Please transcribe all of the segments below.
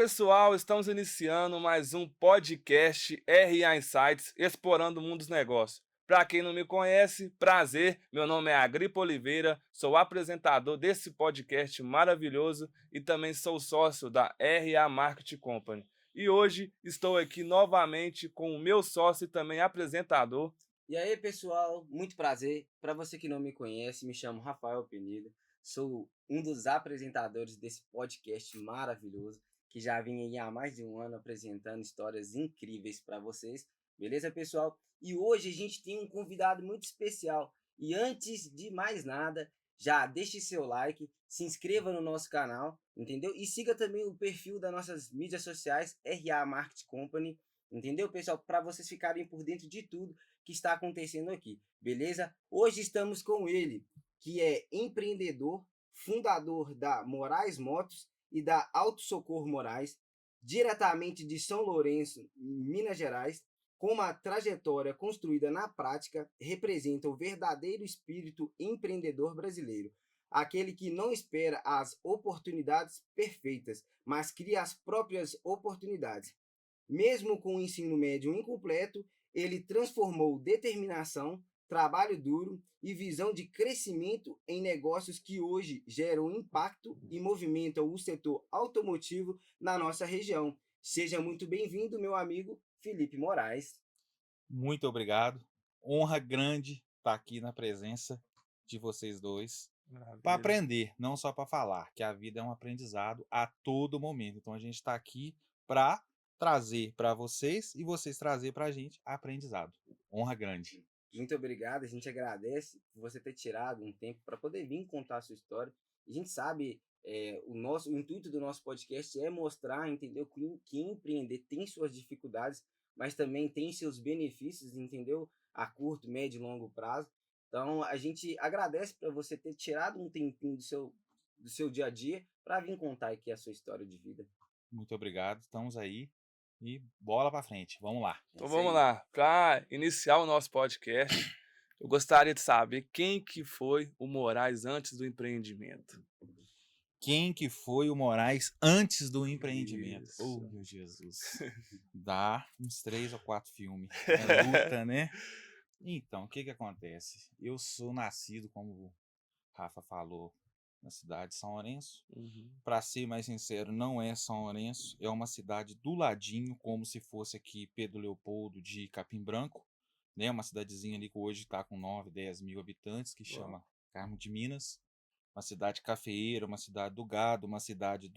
pessoal, estamos iniciando mais um podcast RA Insights, explorando o mundo dos negócios. Para quem não me conhece, prazer, meu nome é Agripa Oliveira, sou apresentador desse podcast maravilhoso e também sou sócio da RA Marketing Company. E hoje estou aqui novamente com o meu sócio e também apresentador. E aí, pessoal, muito prazer. Para você que não me conhece, me chamo Rafael Penido. Sou um dos apresentadores desse podcast maravilhoso, que já vem aí há mais de um ano apresentando histórias incríveis para vocês. Beleza, pessoal? E hoje a gente tem um convidado muito especial. E antes de mais nada, já deixe seu like, se inscreva no nosso canal, entendeu? E siga também o perfil das nossas mídias sociais, RA Market Company, entendeu, pessoal? Para vocês ficarem por dentro de tudo que está acontecendo aqui, beleza? Hoje estamos com ele, que é empreendedor, fundador da Moraes Motos e da Auto Socorro Moraes, diretamente de São Lourenço, Minas Gerais, com uma trajetória construída na prática, representa o verdadeiro espírito empreendedor brasileiro, aquele que não espera as oportunidades perfeitas, mas cria as próprias oportunidades. Mesmo com o ensino médio incompleto, ele transformou determinação, trabalho duro e visão de crescimento em negócios que hoje geram impacto e movimentam o setor automotivo na nossa região. Seja muito bem-vindo, meu amigo Felipe Moraes. Muito obrigado. Honra grande estar aqui na presença de vocês dois para aprender, não só para falar, que a vida é um aprendizado a todo momento. Então a gente está aqui para trazer para vocês e vocês trazer para a gente aprendizado. Honra grande. Muito obrigado, a gente agradece por você ter tirado um tempo para poder vir contar a sua história. A gente sabe, o intuito do nosso podcast é mostrar, entendeu, que empreender tem suas dificuldades, mas também tem seus benefícios, entendeu, a curto, médio e longo prazo. Então, a gente agradece para você ter tirado um tempinho do seu dia a dia para vir contar aqui a sua história de vida. Muito obrigado. Estamos aí e bola para frente. Vamos lá. Então vamos lá, para iniciar o nosso podcast, eu gostaria de saber quem que foi o Moraes antes do empreendimento. Quem que foi o Moraes antes do empreendimento? Isso. Oh, meu Jesus. Dá uns 3 ou 4 filmes. É luta, né? Então, o que que acontece? Eu sou nascido, como o Rafa falou, na cidade de São Lourenço. Para ser mais sincero, não é São Lourenço, é uma cidade do ladinho, como se fosse aqui Pedro Leopoldo de Capim Branco, né? Uma cidadezinha ali que hoje está com 9, 10 mil habitantes, que chama Carmo de Minas. Uma cidade cafeeira, uma cidade do gado, uma cidade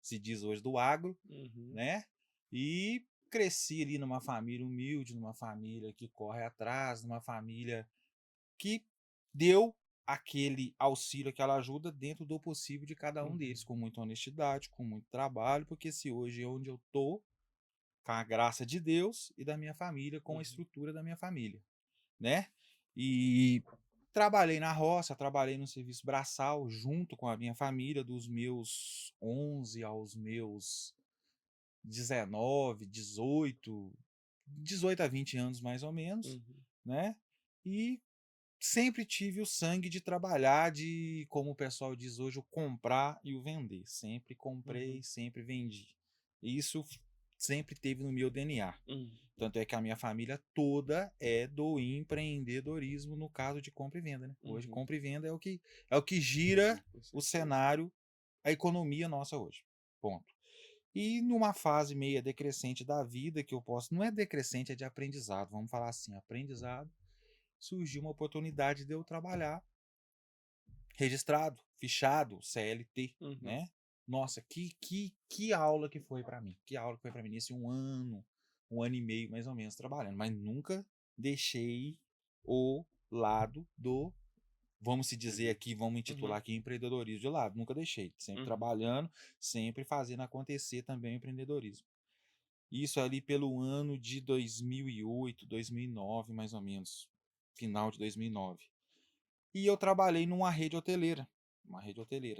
se diz hoje, do agro, né? E cresci ali numa família humilde, numa família que corre atrás, numa família que deu aquele auxílio, aquela ajuda dentro do possível de cada um deles, com muita honestidade, com muito trabalho, porque se hoje é onde eu tô, com a graça de Deus e da minha família, com a estrutura da minha família, né? E trabalhei na roça, trabalhei no serviço braçal junto com a minha família, dos meus 11 aos meus 19, 18 a 20 anos mais ou menos, né? E sempre tive o sangue de trabalhar, de, como o pessoal diz hoje, o comprar e o vender. Sempre comprei, sempre vendi. Isso sempre teve no meu DNA. Tanto é que a minha família toda é do empreendedorismo no caso de compra e venda, né? Hoje compra e venda é o que gira o cenário, a economia nossa hoje. Ponto. E numa fase meia decrescente da vida que eu posso, não é decrescente, é de aprendizado, vamos falar assim, aprendizado, surgiu uma oportunidade de eu trabalhar registrado, fichado, CLT, né? Nossa, que aula que foi para mim. Que aula que foi para mim nesse um ano e meio mais ou menos trabalhando, mas nunca deixei o lado do, vamos se dizer aqui, vamos intitular aqui empreendedorismo de lado, nunca deixei, sempre trabalhando, sempre fazendo acontecer também o empreendedorismo. Isso ali pelo ano de 2008, 2009, mais ou menos, final de 2009. E eu trabalhei numa rede hoteleira,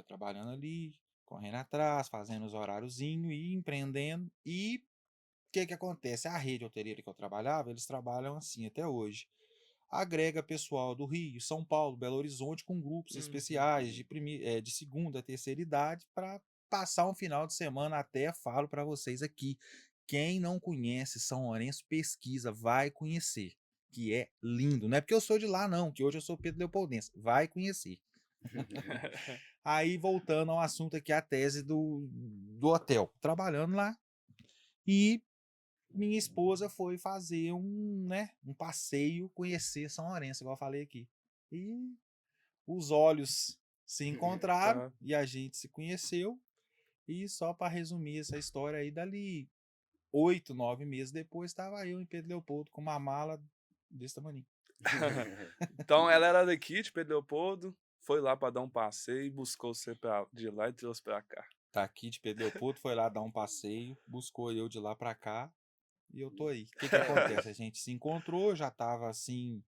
trabalhando ali, correndo atrás, fazendo os horáriozinhos e empreendendo. E o que que acontece? A rede hoteleira que eu trabalhava, eles trabalham assim até hoje. Agrega pessoal do Rio, São Paulo, Belo Horizonte com grupos especiais de segunda, terceira idade para passar um final de semana, até falo para vocês aqui, quem não conhece São Lourenço, pesquisa, vai conhecer, que é lindo. Não é porque eu sou de lá não, que hoje eu sou Pedro Leopoldense, vai conhecer. Aí, voltando ao assunto aqui, a tese do hotel. Trabalhando lá, e minha esposa foi fazer um passeio, conhecer São Lourenço, igual eu falei aqui. E os olhos se encontraram, Tá. e a gente se conheceu. E só para resumir essa história aí, dali 8, 9 meses depois, estava eu em Pedro Leopoldo com uma mala desse tamanho. Então ela era daqui de Pedro Leopoldo, foi lá para dar um passeio, buscou você de lá e trouxe para cá. Tá aqui de Pedro Leopoldo, foi lá dar um passeio, buscou eu de lá para cá, e eu tô aí. O que acontece? A gente se encontrou, já tava assim,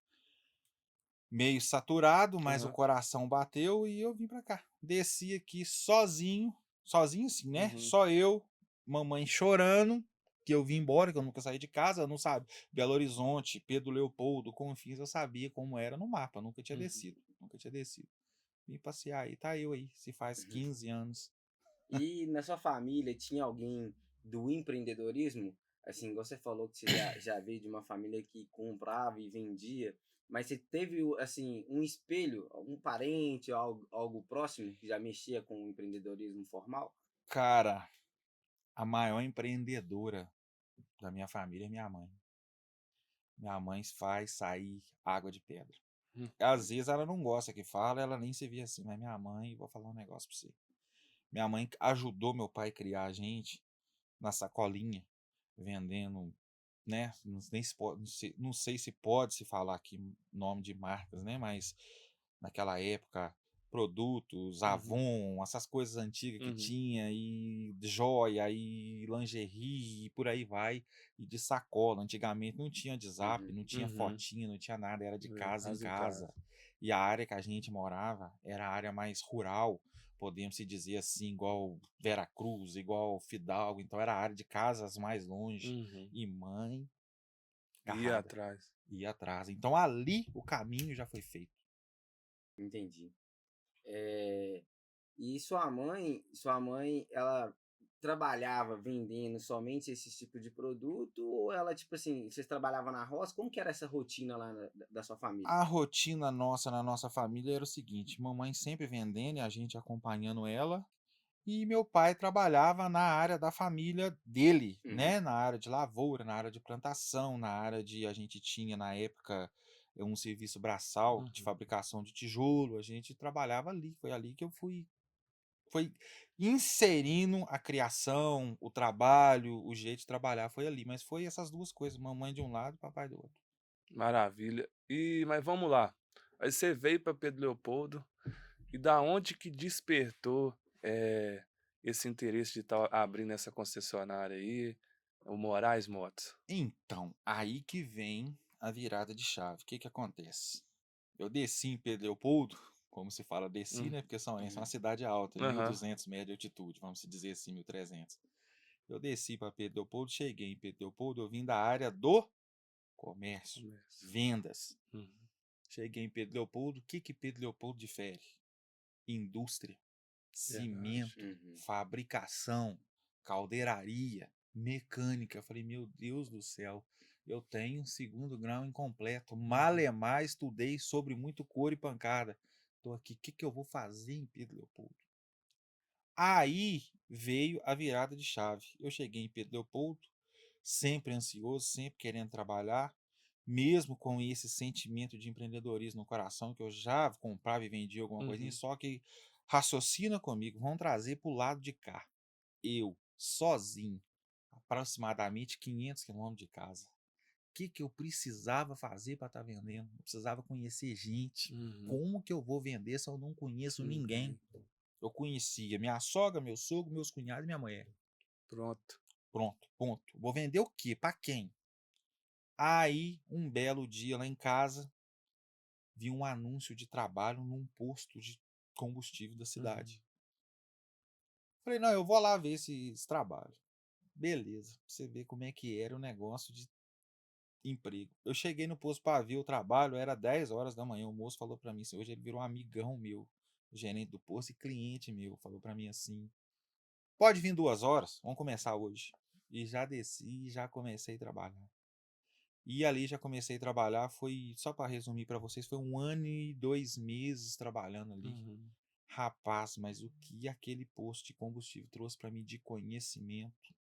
meio saturado, mas o Aham. coração bateu e eu vim para cá. Desci aqui sozinho assim, né? Uhum. Só eu, mamãe chorando, que eu vim embora, que eu nunca saí de casa, eu não sabia. Belo Horizonte, Pedro Leopoldo, Confins, eu sabia como era no mapa, nunca tinha descido, nunca tinha descido. Vim passear aí, tá eu aí, se faz 15 anos. E na sua família tinha alguém do empreendedorismo? Assim, você falou que você já veio de uma família que comprava e vendia, mas você teve, assim, um espelho, um parente, algo próximo que já mexia com o empreendedorismo formal? Cara, a maior empreendedora da minha família é minha mãe. Minha mãe faz sair água de pedra. Hum. Às vezes ela não gosta que fala, ela nem se vê assim, mas minha mãe, vou falar um negócio pra você. Minha mãe ajudou meu pai a criar a gente na sacolinha, vendendo, né? Não sei se pode se falar aqui nome de marcas, né? Mas naquela época, produtos, Uhum. Avon, essas coisas antigas que Uhum. tinha, e joia, e lingerie, e por aí vai, e de sacola. Antigamente não tinha WhatsApp, Uhum. não tinha Uhum. fotinha, não tinha nada, era de casa em Casa em casa. casa. E a área que a gente morava era a área mais rural, podemos se dizer assim, igual Veracruz, igual Fidalgo, então era a área de casas mais longe. Uhum. E mãe, Ia carrada, atrás. ia atrás. Então ali o caminho já foi feito. Entendi. É, e sua mãe, ela trabalhava vendendo somente esse tipo de produto ou ela, tipo assim, vocês trabalhavam na roça? Como que era essa rotina lá da sua família? A rotina nossa na nossa família era o seguinte: mamãe sempre vendendo e a gente acompanhando ela, e meu pai trabalhava na área da família dele, Uhum, né? Na área de lavoura, na área de plantação, na área de. A gente tinha na época um serviço braçal de Uhum. fabricação de tijolo, a gente trabalhava ali. Foi ali que eu foi inserindo a criação, o trabalho, o jeito de trabalhar, foi ali. Mas foi essas duas coisas: mamãe de um lado, papai do outro. Maravilha. Mas vamos lá. Aí você veio para Pedro Leopoldo e da onde que despertou esse interesse de estar abrindo essa concessionária aí, o Moraes Motos? Então, aí que vem a virada de chave. O que que acontece? Eu desci em Pedro Leopoldo, como se fala, desci, Hum. né? Porque São Lourenço é uma uhum, cidade alta, Aham. 1.200 metros de altitude, vamos dizer assim, 1.300. Eu desci para Pedro Leopoldo, cheguei em Pedro Leopoldo, eu vim da área do comércio, Começo. vendas. Uhum. Cheguei em Pedro Leopoldo, o que que Pedro Leopoldo difere? Indústria, Verdade. cimento, uhum. fabricação, caldeiraria, mecânica. Eu falei, meu Deus do céu, eu tenho um segundo grau incompleto. Uhum. Malemar estudei sobre muito couro e pancada. Tô aqui, o que que eu vou fazer em Pedro Leopoldo? Aí veio a virada de chave. Eu cheguei em Pedro Leopoldo, sempre ansioso, sempre querendo trabalhar, mesmo com esse sentimento de empreendedorismo no coração, que eu já comprava e vendia alguma coisinha, Uhum. só que raciocina comigo, vamos trazer para o lado de cá. Eu, sozinho, aproximadamente 500 quilômetros de casa. O que que eu precisava fazer para estar vendendo? Eu precisava conhecer gente. Uhum. Como que eu vou vender se eu não conheço ninguém? Ninguém. Eu conhecia minha sogra, meu sogro, meus cunhados e minha mulher. Pronto. Pronto, ponto. Vou vender o quê? Para quem? Aí, um belo dia lá em casa, vi um anúncio de trabalho num posto de combustível da Uhum. cidade. Falei, não, eu vou lá ver esse trabalho. Beleza, pra você ver como é que era o negócio de emprego. Eu cheguei no posto para ver o trabalho, era 10 horas da manhã. O moço falou para mim assim, hoje ele virou um amigão meu, o gerente do posto e cliente meu. Falou para mim assim: Pode vir 2 horas, vamos começar hoje. E já desci, já comecei a trabalhar. E ali já comecei a trabalhar, foi, só para resumir para vocês, foi 1 ano e 2 meses trabalhando ali. Uhum. Rapaz, mas o que aquele posto de combustível trouxe para mim de conhecimento,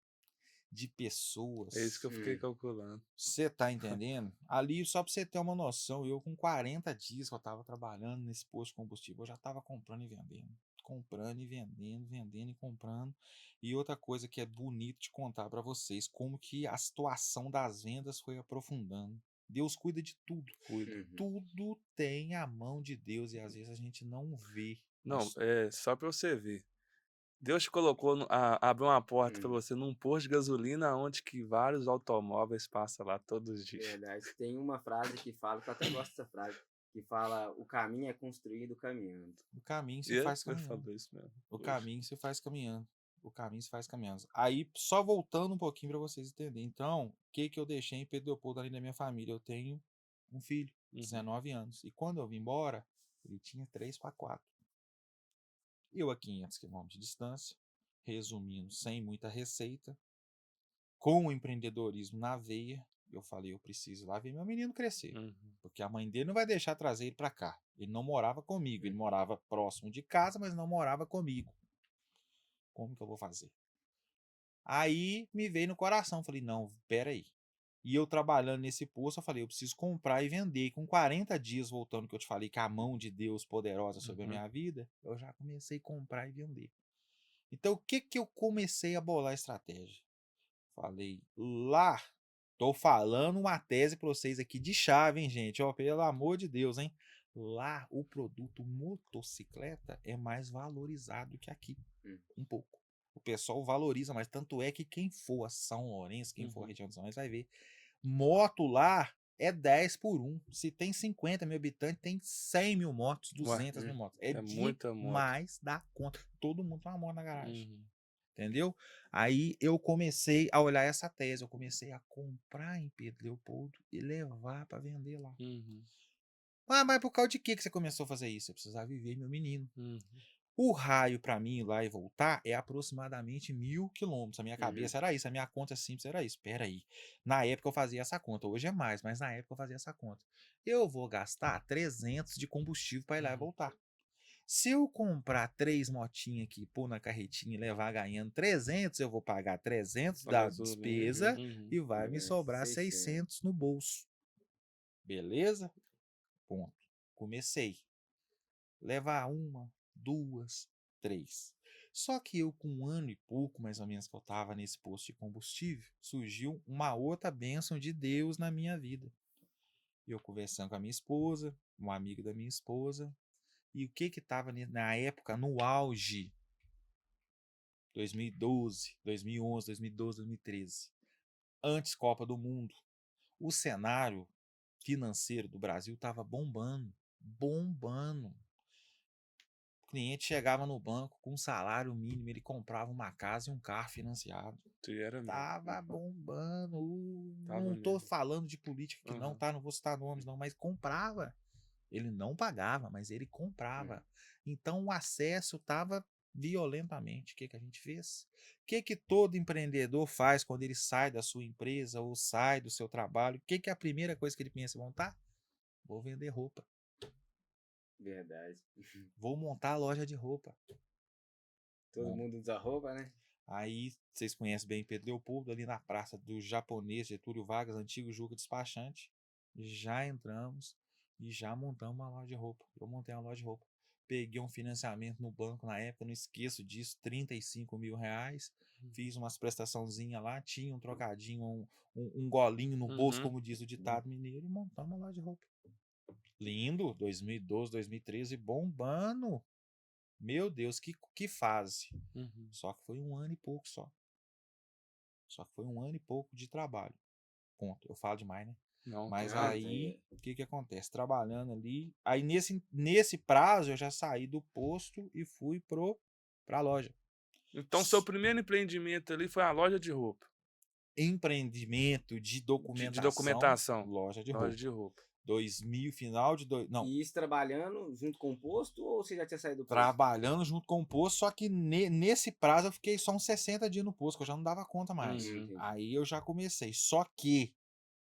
de pessoas. É isso que eu fiquei calculando. Você tá entendendo? Ali, só para você ter uma noção, eu com 40 dias que eu tava trabalhando nesse posto de combustível, eu já tava comprando e vendendo. Comprando e vendendo, vendendo e comprando. E outra coisa que é bonito de contar para vocês, como que a situação das vendas foi aprofundando. Deus cuida de tudo. Cuida. Tudo tem a mão de Deus e às vezes a gente não vê. Não, Mas é só pra você ver. Deus te colocou, abriu uma porta pra você num posto de gasolina onde que vários automóveis passam lá todos os dias. Verdade. Tem uma frase que fala, que eu até gosto dessa frase, que fala: o caminho é construído caminhando. o caminho E se faz ele caminhando. falou isso mesmo. O hoje. caminho se faz caminhando. O caminho se faz caminhando. Aí, só voltando um pouquinho para vocês entenderem. Então, o que que eu deixei em Pedro Leopoldo ali da minha família? Eu tenho um filho, Uhum. 19 anos. E quando eu vim embora, ele tinha 3 para 4. Eu a 500 quilômetros de distância, resumindo, sem muita receita, com o empreendedorismo na veia, eu falei, eu preciso ir lá ver meu menino crescer. Uhum. Porque a mãe dele não vai deixar trazer ele para cá. Ele não morava comigo. Ele morava próximo de casa, mas não morava comigo. Como que eu vou fazer? Aí me veio no coração, falei, não, pera aí. E eu trabalhando nesse posto, eu falei, eu preciso comprar e vender. E com 40 dias voltando, que eu te falei que a mão de Deus poderosa sobre a minha vida, eu já comecei a comprar e vender. Então, o que que eu comecei a bolar a estratégia? Falei, lá, tô falando uma tese para vocês aqui de chave, hein, gente? Ó, pelo amor de Deus, hein? Lá, o produto motocicleta é mais valorizado que aqui, um pouco. O pessoal valoriza, mas tanto é que quem for a São Lourenço, quem for a região de São Lourenço, vai ver. Moto lá é 10 por 1. Se tem 50 mil habitantes, tem 100 mil motos, 200 mil motos. É muita moto. demais da conta. Todo mundo tem uma moto na garagem. Uhum. Entendeu? Aí eu comecei a olhar essa tese. Eu comecei a comprar em Pedro Leopoldo e levar para vender lá. Uhum. Ah, mas por causa de que você começou a fazer isso? Eu precisava viver meu menino. Uhum. O raio para mim ir lá e voltar é aproximadamente 1.000 quilômetros. A minha cabeça era isso, a minha conta simples era isso. Espera aí. Na época eu fazia essa conta, hoje é mais, mas na época eu fazia essa conta. Eu vou gastar 300 de combustível para ir lá e voltar. Se eu comprar 3 motinhas aqui, pôr na carretinha e levar ganhando 300, eu vou pagar 300 da despesa e vai me sobrar 600 no bolso. Beleza? Ponto. Comecei. Levar 1, 2, 3. Só que eu, com 1 ano e pouco, mais ou menos, que eu estava nesse posto de combustível, surgiu uma outra bênção de Deus na minha vida. Eu conversando com a minha esposa, um amigo da minha esposa, e o que estava na época, no auge, 2012, 2011, 2012, 2013, antes Copa do Mundo, o cenário financeiro do Brasil estava bombando, bombando. O cliente chegava no banco com um salário mínimo, ele comprava uma casa e um carro financiado. Tava bombando. Não tô falando de política aqui não, tá? Não vou citar nomes não, mas comprava. Ele não pagava, mas ele comprava. Então o acesso tava violentamente. O que que a gente fez? O que que todo empreendedor faz quando ele sai da sua empresa ou sai do seu trabalho? O que que é a primeira coisa que ele pensa? Montar? Vou vender roupa. Verdade. Vou montar a loja de roupa. Todo mundo usa roupa, né? Aí, vocês conhecem bem Pedro Leopoldo, ali na praça do japonês Getúlio Vargas, antigo Juca Despachante. Já entramos e já montamos uma loja de roupa. Eu montei uma loja de roupa. Peguei um financiamento no banco na época, não esqueço disso, 35 mil reais. Fiz umas prestaçãozinhas lá, tinha um trocadinho, um golinho no bolso, como diz o ditado mineiro, e montamos uma loja de roupa. Lindo, 2012, 2013, bombando. Meu Deus, que fase. Só que foi 1 ano e pouco só. Só que foi 1 ano e pouco de trabalho. Ponto. Eu falo demais, né? Não, mas aí, o que que acontece? Trabalhando ali, aí nesse prazo eu já saí do posto e fui pra loja. Então, seu primeiro empreendimento ali foi a loja de roupa. Empreendimento de documentação. De documentação. Loja de roupa. Final de... Não, E isso trabalhando junto com o posto ou você já tinha saído do posto? trabalhando junto com o posto, só que nesse prazo eu fiquei só uns 60 dias no posto, que eu já não dava conta mais. Entendi. Aí eu já comecei. Só que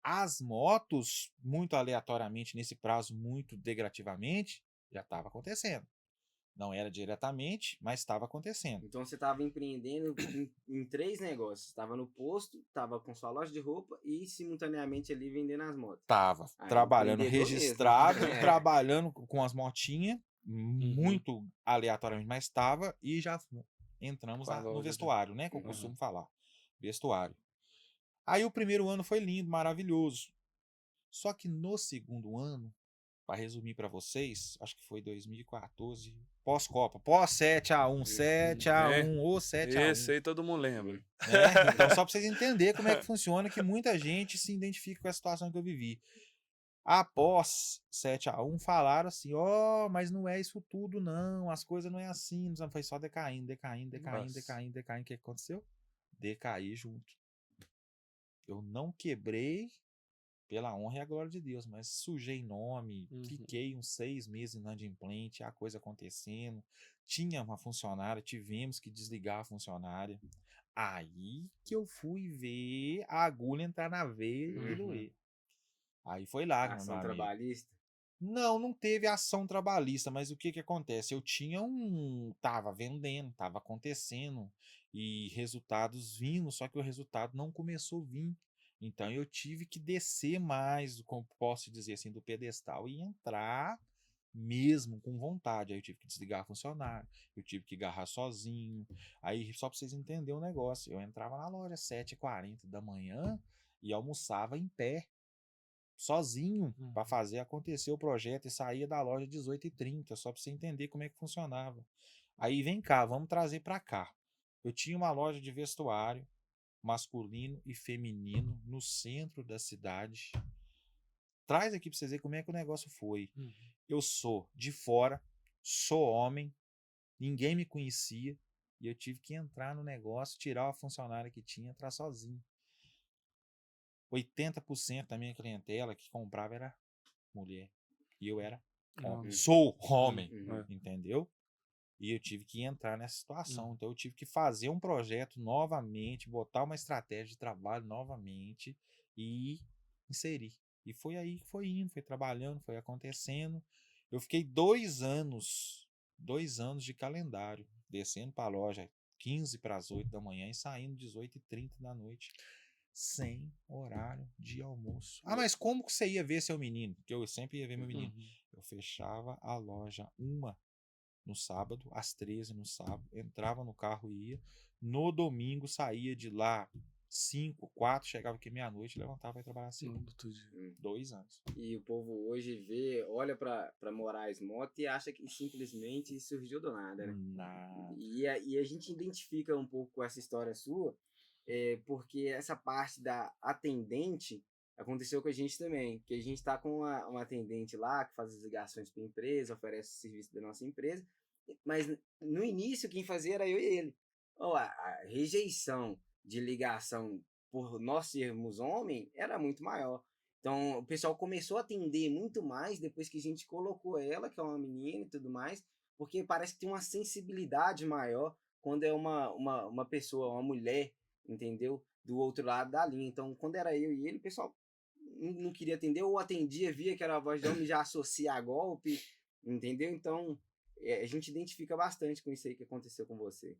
as motos, muito aleatoriamente, nesse prazo, muito degradativamente, já estava acontecendo. Não era diretamente, mas estava acontecendo. Então você estava empreendendo em 3 negócios. Estava no posto, estava com sua loja de roupa e simultaneamente ali vendendo as motos. Tava Ah, trabalhando empreendedor registrado, mesmo. É. trabalhando com as motinhas, muito aleatoriamente, mas estava, e já entramos Com a no loja vestuário, né? Que eu Uhum. costumo falar. Vestuário. Aí o primeiro ano foi lindo, maravilhoso. Só que no segundo ano, para resumir para vocês, acho que foi 2014, pós-Copa, pós 7-1, 7-1 ou 7-1. Esse aí todo mundo lembra. Né? Então, só para vocês entenderem como é que funciona, que muita gente se identifica com a situação que eu vivi. Após 7-1, falaram assim: ó, mas não é isso tudo, não, as coisas não é assim, foi só decaindo. O que aconteceu? Decaí junto. Eu não quebrei, pela honra e a glória de Deus, mas sujei nome, fiquei uns 6 meses inadimplente, a coisa acontecendo, tinha uma funcionária, tivemos que desligar a funcionária. Aí que eu fui ver a agulha entrar na veia e doer. Aí foi lágrima, meu Ação amigo. trabalhista? Não teve ação trabalhista, mas o que acontece? Eu tinha tava vendendo, tava acontecendo e resultados vindo, só que o resultado não começou a vir. Então eu tive que descer mais, como posso dizer assim, do pedestal e entrar mesmo com vontade. Aí eu tive que desligar funcionário, eu tive que agarrar sozinho. Aí só para vocês entenderem o negócio, eu entrava na loja às 7h40 da manhã e almoçava em pé, sozinho, para fazer acontecer o projeto, e saía da loja às 18h30, só para você entender como é que funcionava. Aí vem cá, vamos trazer para cá. Eu tinha uma loja de vestuário masculino e feminino no centro da cidade. Traz aqui para vocês verem como é que o negócio foi. Eu sou de fora, sou homem, ninguém me conhecia e eu tive que entrar no negócio, tirar a funcionária que tinha, entrar sozinho. 80% da minha clientela que comprava era mulher. E eu era homem. Sou homem, entendeu? E eu tive que entrar nessa situação. Então eu tive que fazer um projeto novamente, botar uma estratégia de trabalho novamente e inserir. E foi aí que foi indo, foi trabalhando, foi acontecendo. Eu fiquei 2 anos de calendário, descendo para a loja 15 para as 8 da manhã e saindo 18h30 da noite, sem horário de almoço. Ah, mas como que você ia ver seu menino? Porque eu sempre ia ver meu menino. Eu fechava a loja no sábado, às 13 no sábado, entrava no carro e ia. No domingo saía de lá 5, 4, chegava aqui meia-noite, levantava para ir trabalhar cedo. 2 anos. E o povo hoje olha pra Moraes Moto e acha que simplesmente surgiu do nada, né? Nada. E a gente identifica um pouco com essa história sua, porque essa parte da atendente aconteceu com a gente também, que a gente está com uma atendente lá que faz as ligações para a empresa, oferece o serviço da nossa empresa, mas no início quem fazia era eu e ele. A rejeição de ligação por nós sermos homem era muito maior. Então o pessoal começou a atender muito mais depois que a gente colocou ela, que é uma menina e tudo mais, porque parece que tem uma sensibilidade maior quando é uma pessoa, uma mulher, entendeu? Do outro lado da linha. Então, quando era eu e ele, o pessoal não queria atender, ou atendia, via que era a voz de homem, já associa a golpe, entendeu? Então, a gente identifica bastante com isso aí que aconteceu com você.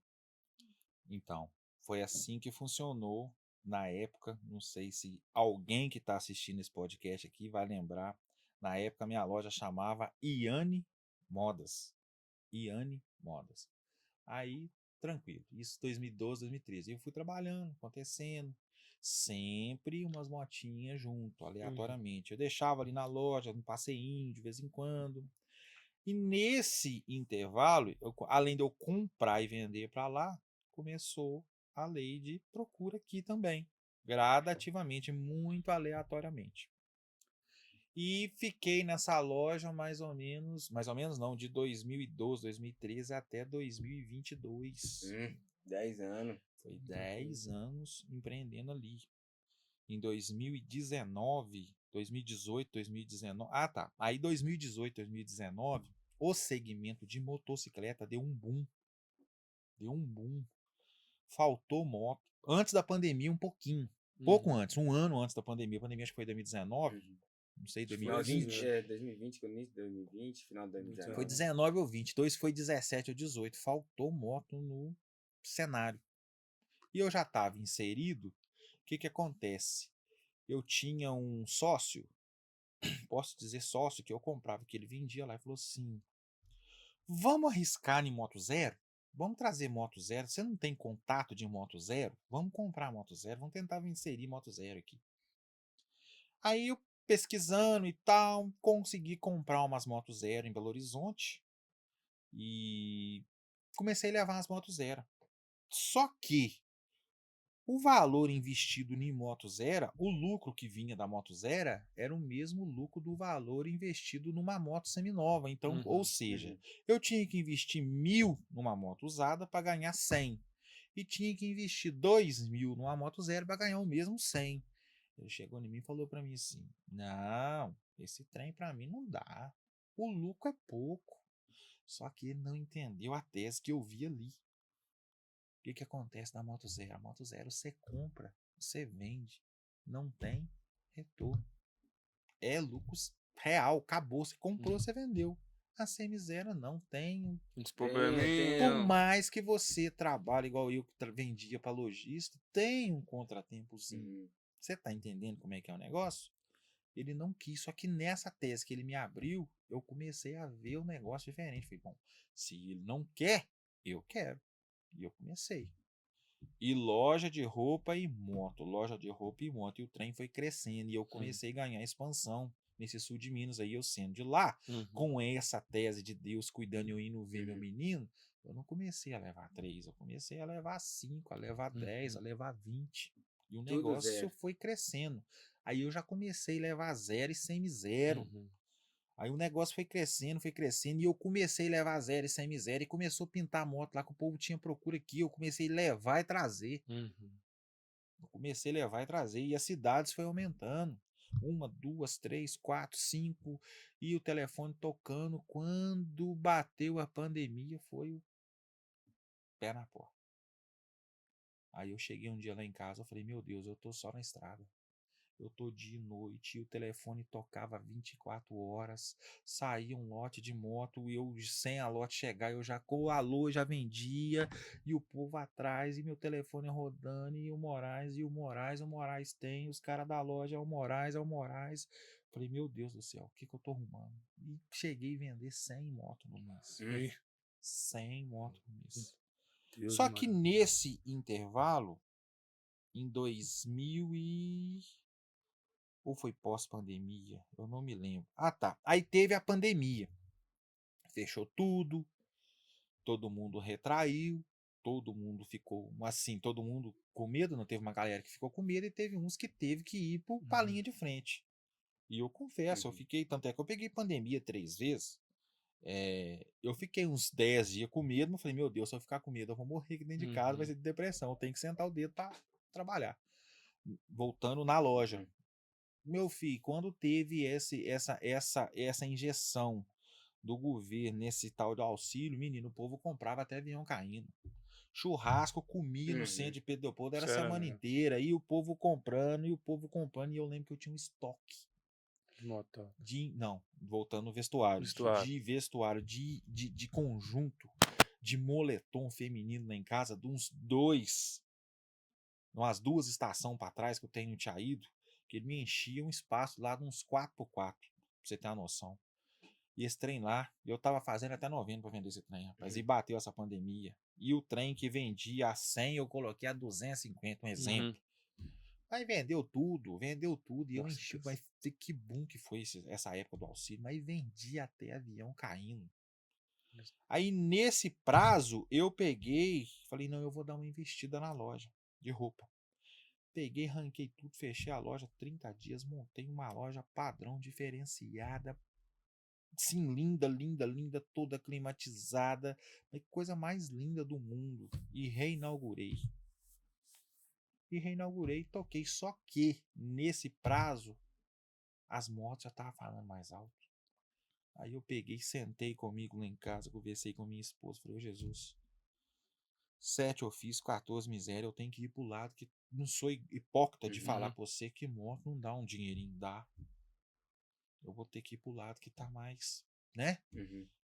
Então, foi assim que funcionou na época. Não sei se alguém que está assistindo esse podcast aqui vai lembrar. Na época, minha loja chamava Iane Modas. Iane Modas. Aí, tranquilo. Isso 2012, 2013. Eu fui trabalhando, acontecendo. Sempre umas motinhas junto, aleatoriamente. Eu deixava ali na loja, um passeinho de vez em quando. E nesse intervalo, além de eu comprar e vender para lá, começou a lei de procura aqui também. Gradativamente, muito aleatoriamente. E fiquei nessa loja mais ou menos não, de 2012, 2013 até 2022. 10 anos. Foi 10 anos empreendendo ali. Em 2019, 2018, 2019. Ah, tá. Aí 2018, 2019, o segmento de motocicleta deu um boom. Deu um boom. Faltou moto. Antes da pandemia, um pouquinho. Pouco antes, um ano antes da pandemia. A pandemia acho que foi 2019. Não sei, Final de 2020. 2020, início de 2020, final de 2019. Foi 19 ou 20. Dois foi 17 ou 18. Faltou moto no cenário. E eu já estava inserido. O que que acontece? Eu tinha um sócio, posso dizer sócio, que eu comprava, que ele vendia lá e falou assim: vamos arriscar em moto zero? Vamos trazer moto zero? Você não tem contato de moto zero? Vamos comprar moto zero, vamos tentar inserir moto zero aqui. Aí eu pesquisando e tal, consegui comprar umas motos zero em Belo Horizonte e comecei a levar as motos zero. Só que o valor investido em moto zero, o lucro que vinha da moto zero era o mesmo lucro do valor investido numa moto seminova. Então, ou seja, eu tinha que investir 1.000 numa moto usada para ganhar 100. E tinha que investir 2.000 numa moto zero para ganhar o mesmo 100. Ele chegou em mim e falou para mim assim: não, esse trem para mim não dá. O lucro é pouco. Só que ele não entendeu a tese que eu vi ali. O que acontece na Moto Zero? A Moto Zero você compra, você vende, não tem retorno. É lucro real, acabou. Você comprou, você vendeu. A semi-zero não tem. Uns Por probleminha. mais que você trabalhe igual eu que vendia para lojista, tem um contratempozinho. Você tá entendendo como é que é o negócio? Ele não quis, só que nessa tese que ele me abriu, eu comecei a ver o negócio diferente. Falei, bom, se ele não quer, eu quero. E eu comecei. E loja de roupa e moto, loja de roupa e moto. E o trem foi crescendo. E eu comecei a ganhar expansão nesse sul de Minas. Aí eu sendo de lá, com essa tese de Deus cuidando e eu indo ver meu menino, eu não comecei a levar 3, eu comecei a levar 5, a levar 10, a levar 20. E o negócio foi crescendo. Aí eu já comecei a levar 0 e semi-zero. Aí o negócio foi crescendo, e eu comecei a levar 0 e semi-zero, e começou a pintar a moto lá que o povo tinha procura aqui, eu comecei a levar e trazer. Eu comecei a levar e trazer, e as cidades foi aumentando. 1, 2, 3, 4, 5, e o telefone tocando. Quando bateu a pandemia, foi o pé na porta. Aí eu cheguei um dia lá em casa, eu falei, meu Deus, eu tô só na estrada. Eu tô dia e noite, e o telefone tocava 24 horas, saía um lote de moto, e eu sem a lote chegar, eu já com o alô, já vendia, e o povo atrás, e meu telefone rodando, e o Moraes tem, os caras da loja, é o Moraes. Falei, meu Deus do céu, o que eu tô arrumando? E cheguei a vender 100 motos no mês. 100 motos no mês. Só que nesse intervalo, em 2000 ou foi pós-pandemia? Eu não me lembro. Ah, tá. Aí teve a pandemia. Fechou tudo. Todo mundo retraiu. Todo mundo ficou assim, todo mundo com medo. Não teve uma galera que ficou com medo e teve uns que teve que ir para a linha de frente. E eu confesso, eu fiquei, tanto é que eu peguei pandemia 3 vezes. Eu fiquei uns 10 dias com medo, mas falei, meu Deus, se eu ficar com medo, eu vou morrer aqui dentro de casa, vai ser de depressão. Eu tenho que sentar o dedo para trabalhar. Voltando na loja. Meu filho, quando teve essa injeção do governo nesse tal de auxílio, menino, o povo comprava até avião caindo. Churrasco comia no centro de Pedro Leopoldo, era a semana inteira, e o povo comprando, e eu lembro que eu tinha um estoque. Moto. Não, voltando no vestuário. De vestuário, de conjunto, de moletom feminino lá em casa, de uns 2, umas 2 estações para trás que eu tenho tinha ido, que ele me enchia um espaço lá de uns 4x4, pra você ter uma noção. E esse trem lá, eu tava fazendo até novembro pra vender esse trem, rapaz, e bateu essa pandemia. E o trem que vendia a 100, eu coloquei a 250, um exemplo. Aí vendeu tudo, e eu enchi, mas que bom que foi essa época do auxílio, mas vendi até avião caindo. Aí nesse prazo, eu peguei, falei, não, eu vou dar uma investida na loja de roupa. Peguei, ranquei tudo, fechei a loja, 30 dias, montei uma loja padrão, diferenciada, sim, linda, toda climatizada, a coisa mais linda do mundo. E reinaugurei, toquei. Só que nesse prazo, as motos já estavam falando mais alto. Aí eu peguei, sentei comigo lá em casa, conversei com minha esposa, falei, ô Jesus, 7 ofícios, 14 miséria, eu tenho que ir pro lado, que não sou hipócrita de falar pra você que moto não dá um dinheirinho, dá. Eu vou ter que ir pro lado que tá mais, né?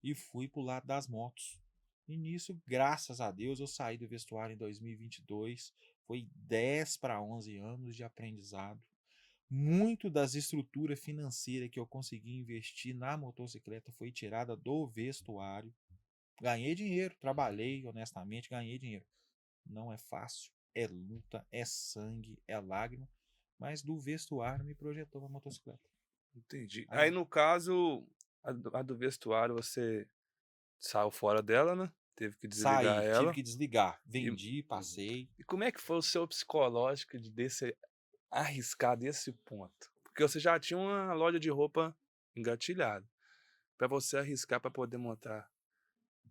E fui pro lado das motos. E nisso, graças a Deus, eu saí do vestuário em 2022. Foi 10 para 11 anos de aprendizado. Muito das estruturas financeiras que eu consegui investir na motocicleta foi tirada do vestuário. Ganhei dinheiro, trabalhei honestamente, ganhei dinheiro. Não é fácil, é luta, é sangue, é lágrima, mas do vestuário me projetou para motocicleta. Entendi. Aí, no caso, a do vestuário, você saiu fora dela, né? Teve que desligar Saí, tive ela. que desligar, E, vendi, passei. e como é que foi o seu psicológico de arriscar desse ponto? Porque você já tinha uma loja de roupa engatilhada. Pra você arriscar pra poder montar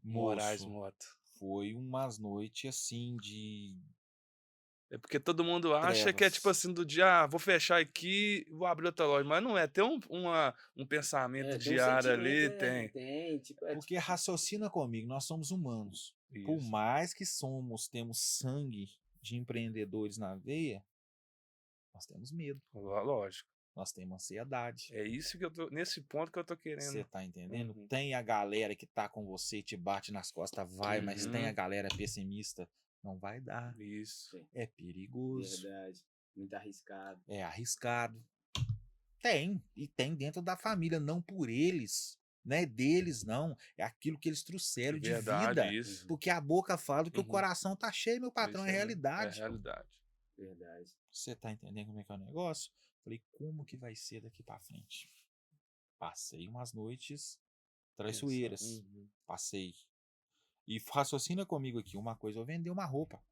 Moraes Moço, Moto. foi umas noites assim de É porque todo mundo acha que é tipo trevas. assim, do dia, vou fechar aqui, vou abrir outra loja. Mas não é, tem um pensamento Tem um diário sentimento, ali, tem. tem, tipo, Porque raciocina comigo, nós somos humanos. Por Isso. mais que temos sangue de empreendedores na veia, nós temos medo, Lógico. nós temos ansiedade. É isso que nesse ponto que eu tô Você querendo. tá entendendo? Uhum. Tem a galera que tá com você e te bate nas costas, vai, mas tem a Uhum. galera pessimista, não vai dar. Isso. É perigoso, verdade, muito arriscado. é arriscado. Tem, e tem dentro da família, não por eles, não é deles não, é aquilo que eles trouxeram de Verdade, vida, isso. porque a boca fala que o Uhum. coração tá cheio, meu patrão, Isso é É realidade. realidade. Verdade. Você tá entendendo como é que é o negócio? Falei, como que vai ser daqui pra frente? Passei umas noites traiçoeiras, Uhum. passei. E raciocina comigo aqui, uma coisa, eu vender uma roupa,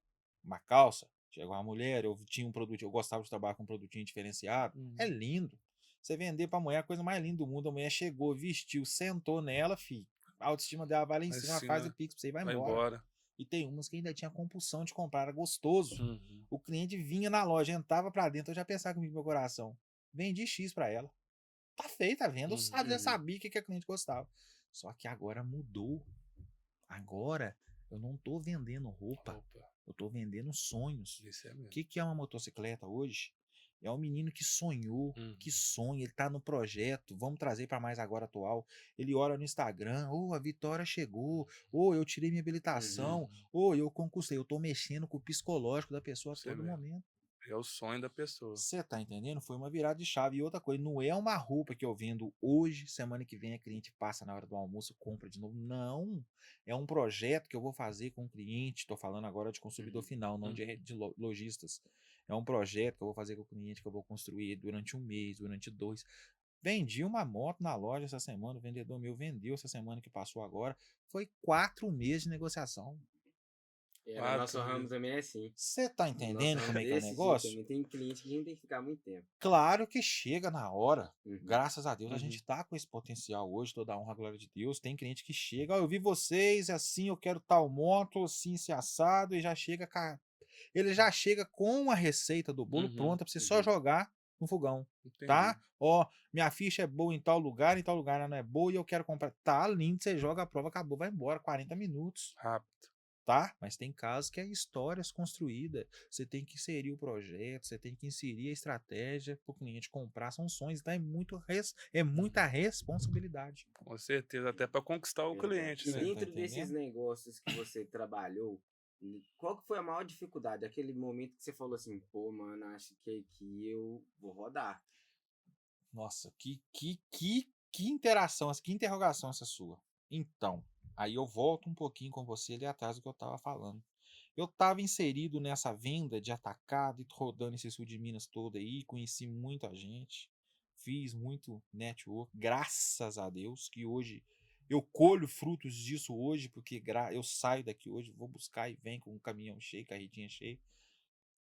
uma calça, chegou uma mulher, eu tinha um produto, eu gostava de trabalhar com um produtinho diferenciado, é lindo. Você vender pra mulher é a coisa mais linda do mundo, a mulher chegou, vestiu, sentou nela, fi, a autoestima dela vai lá em Mas cima, ela sim, faz o né? pix pra você e vai Vai embora. embora. E tem umas que ainda tinha compulsão de comprar, era gostoso. Uhum. O cliente vinha na loja, entrava pra dentro, eu já pensava comigo no meu coração, vendi X pra ela. Tá feita a venda, eu já sabia o que a cliente gostava. Só que agora mudou. Agora eu não tô vendendo roupa, Opa, eu tô vendendo sonhos. isso é O mesmo. que é uma motocicleta hoje? É um menino que sonhou, que sonha, ele tá no projeto, vamos trazer para mais agora atual. Ele olha no Instagram, a vitória chegou, eu tirei minha habilitação, eu concursei, eu tô mexendo com o psicológico da pessoa a Isso é todo mesmo. momento. É o sonho da pessoa. Você tá entendendo? Foi uma virada de chave. E outra coisa, não é uma roupa que eu vendo hoje, semana que vem a cliente passa na hora do almoço, compra de novo. Não. É um projeto que eu vou fazer com o cliente. Tô falando agora de consumidor final, não de lojistas. É um projeto que eu vou fazer com o cliente, que eu vou construir durante um mês, durante 2. Vendi uma moto na loja essa semana, o vendedor meu vendeu essa semana que passou agora. Foi 4 meses de negociação. No nosso ramo também é assim. Você tá No nosso entendendo ramo como é que é o desse jeito negócio? também. Tem cliente que a gente tem que ficar muito tempo. Claro que chega na hora. Graças a Deus a gente tá com esse potencial hoje, toda a honra, a glória de Deus. Tem cliente que chega, eu vi vocês, assim, eu quero tal moto, assim, se assado, e já chega, ele já chega com a receita do bolo pronta pra você só jogar no fogão, tá? Entendi. Ó, minha ficha é boa em tal lugar ela não é boa e eu quero comprar. Tá lindo, você joga a prova, acabou, vai embora, 40 minutos. Rápido. Tá? Mas tem casos que é histórias construídas. Você tem que inserir o projeto, você tem que inserir a estratégia para o cliente comprar. São sonhos, então é muita responsabilidade. Com certeza, até para conquistar o cliente, E né? Você tá dentro desses entendendo? negócios que você trabalhou, qual que foi a maior dificuldade? Aquele momento que você falou assim, pô, mano, acho que aqui eu vou rodar. Nossa, que interação, que interrogação essa sua. Então, aí eu volto um pouquinho com você ali atrás do que eu estava falando. Eu estava inserido nessa venda de atacado e rodando esse sul de Minas todo aí, conheci muita gente, fiz muito network, graças a Deus, que hoje eu colho frutos disso hoje, porque eu saio daqui hoje, vou buscar e venho com um caminhão cheio, carretinha cheia.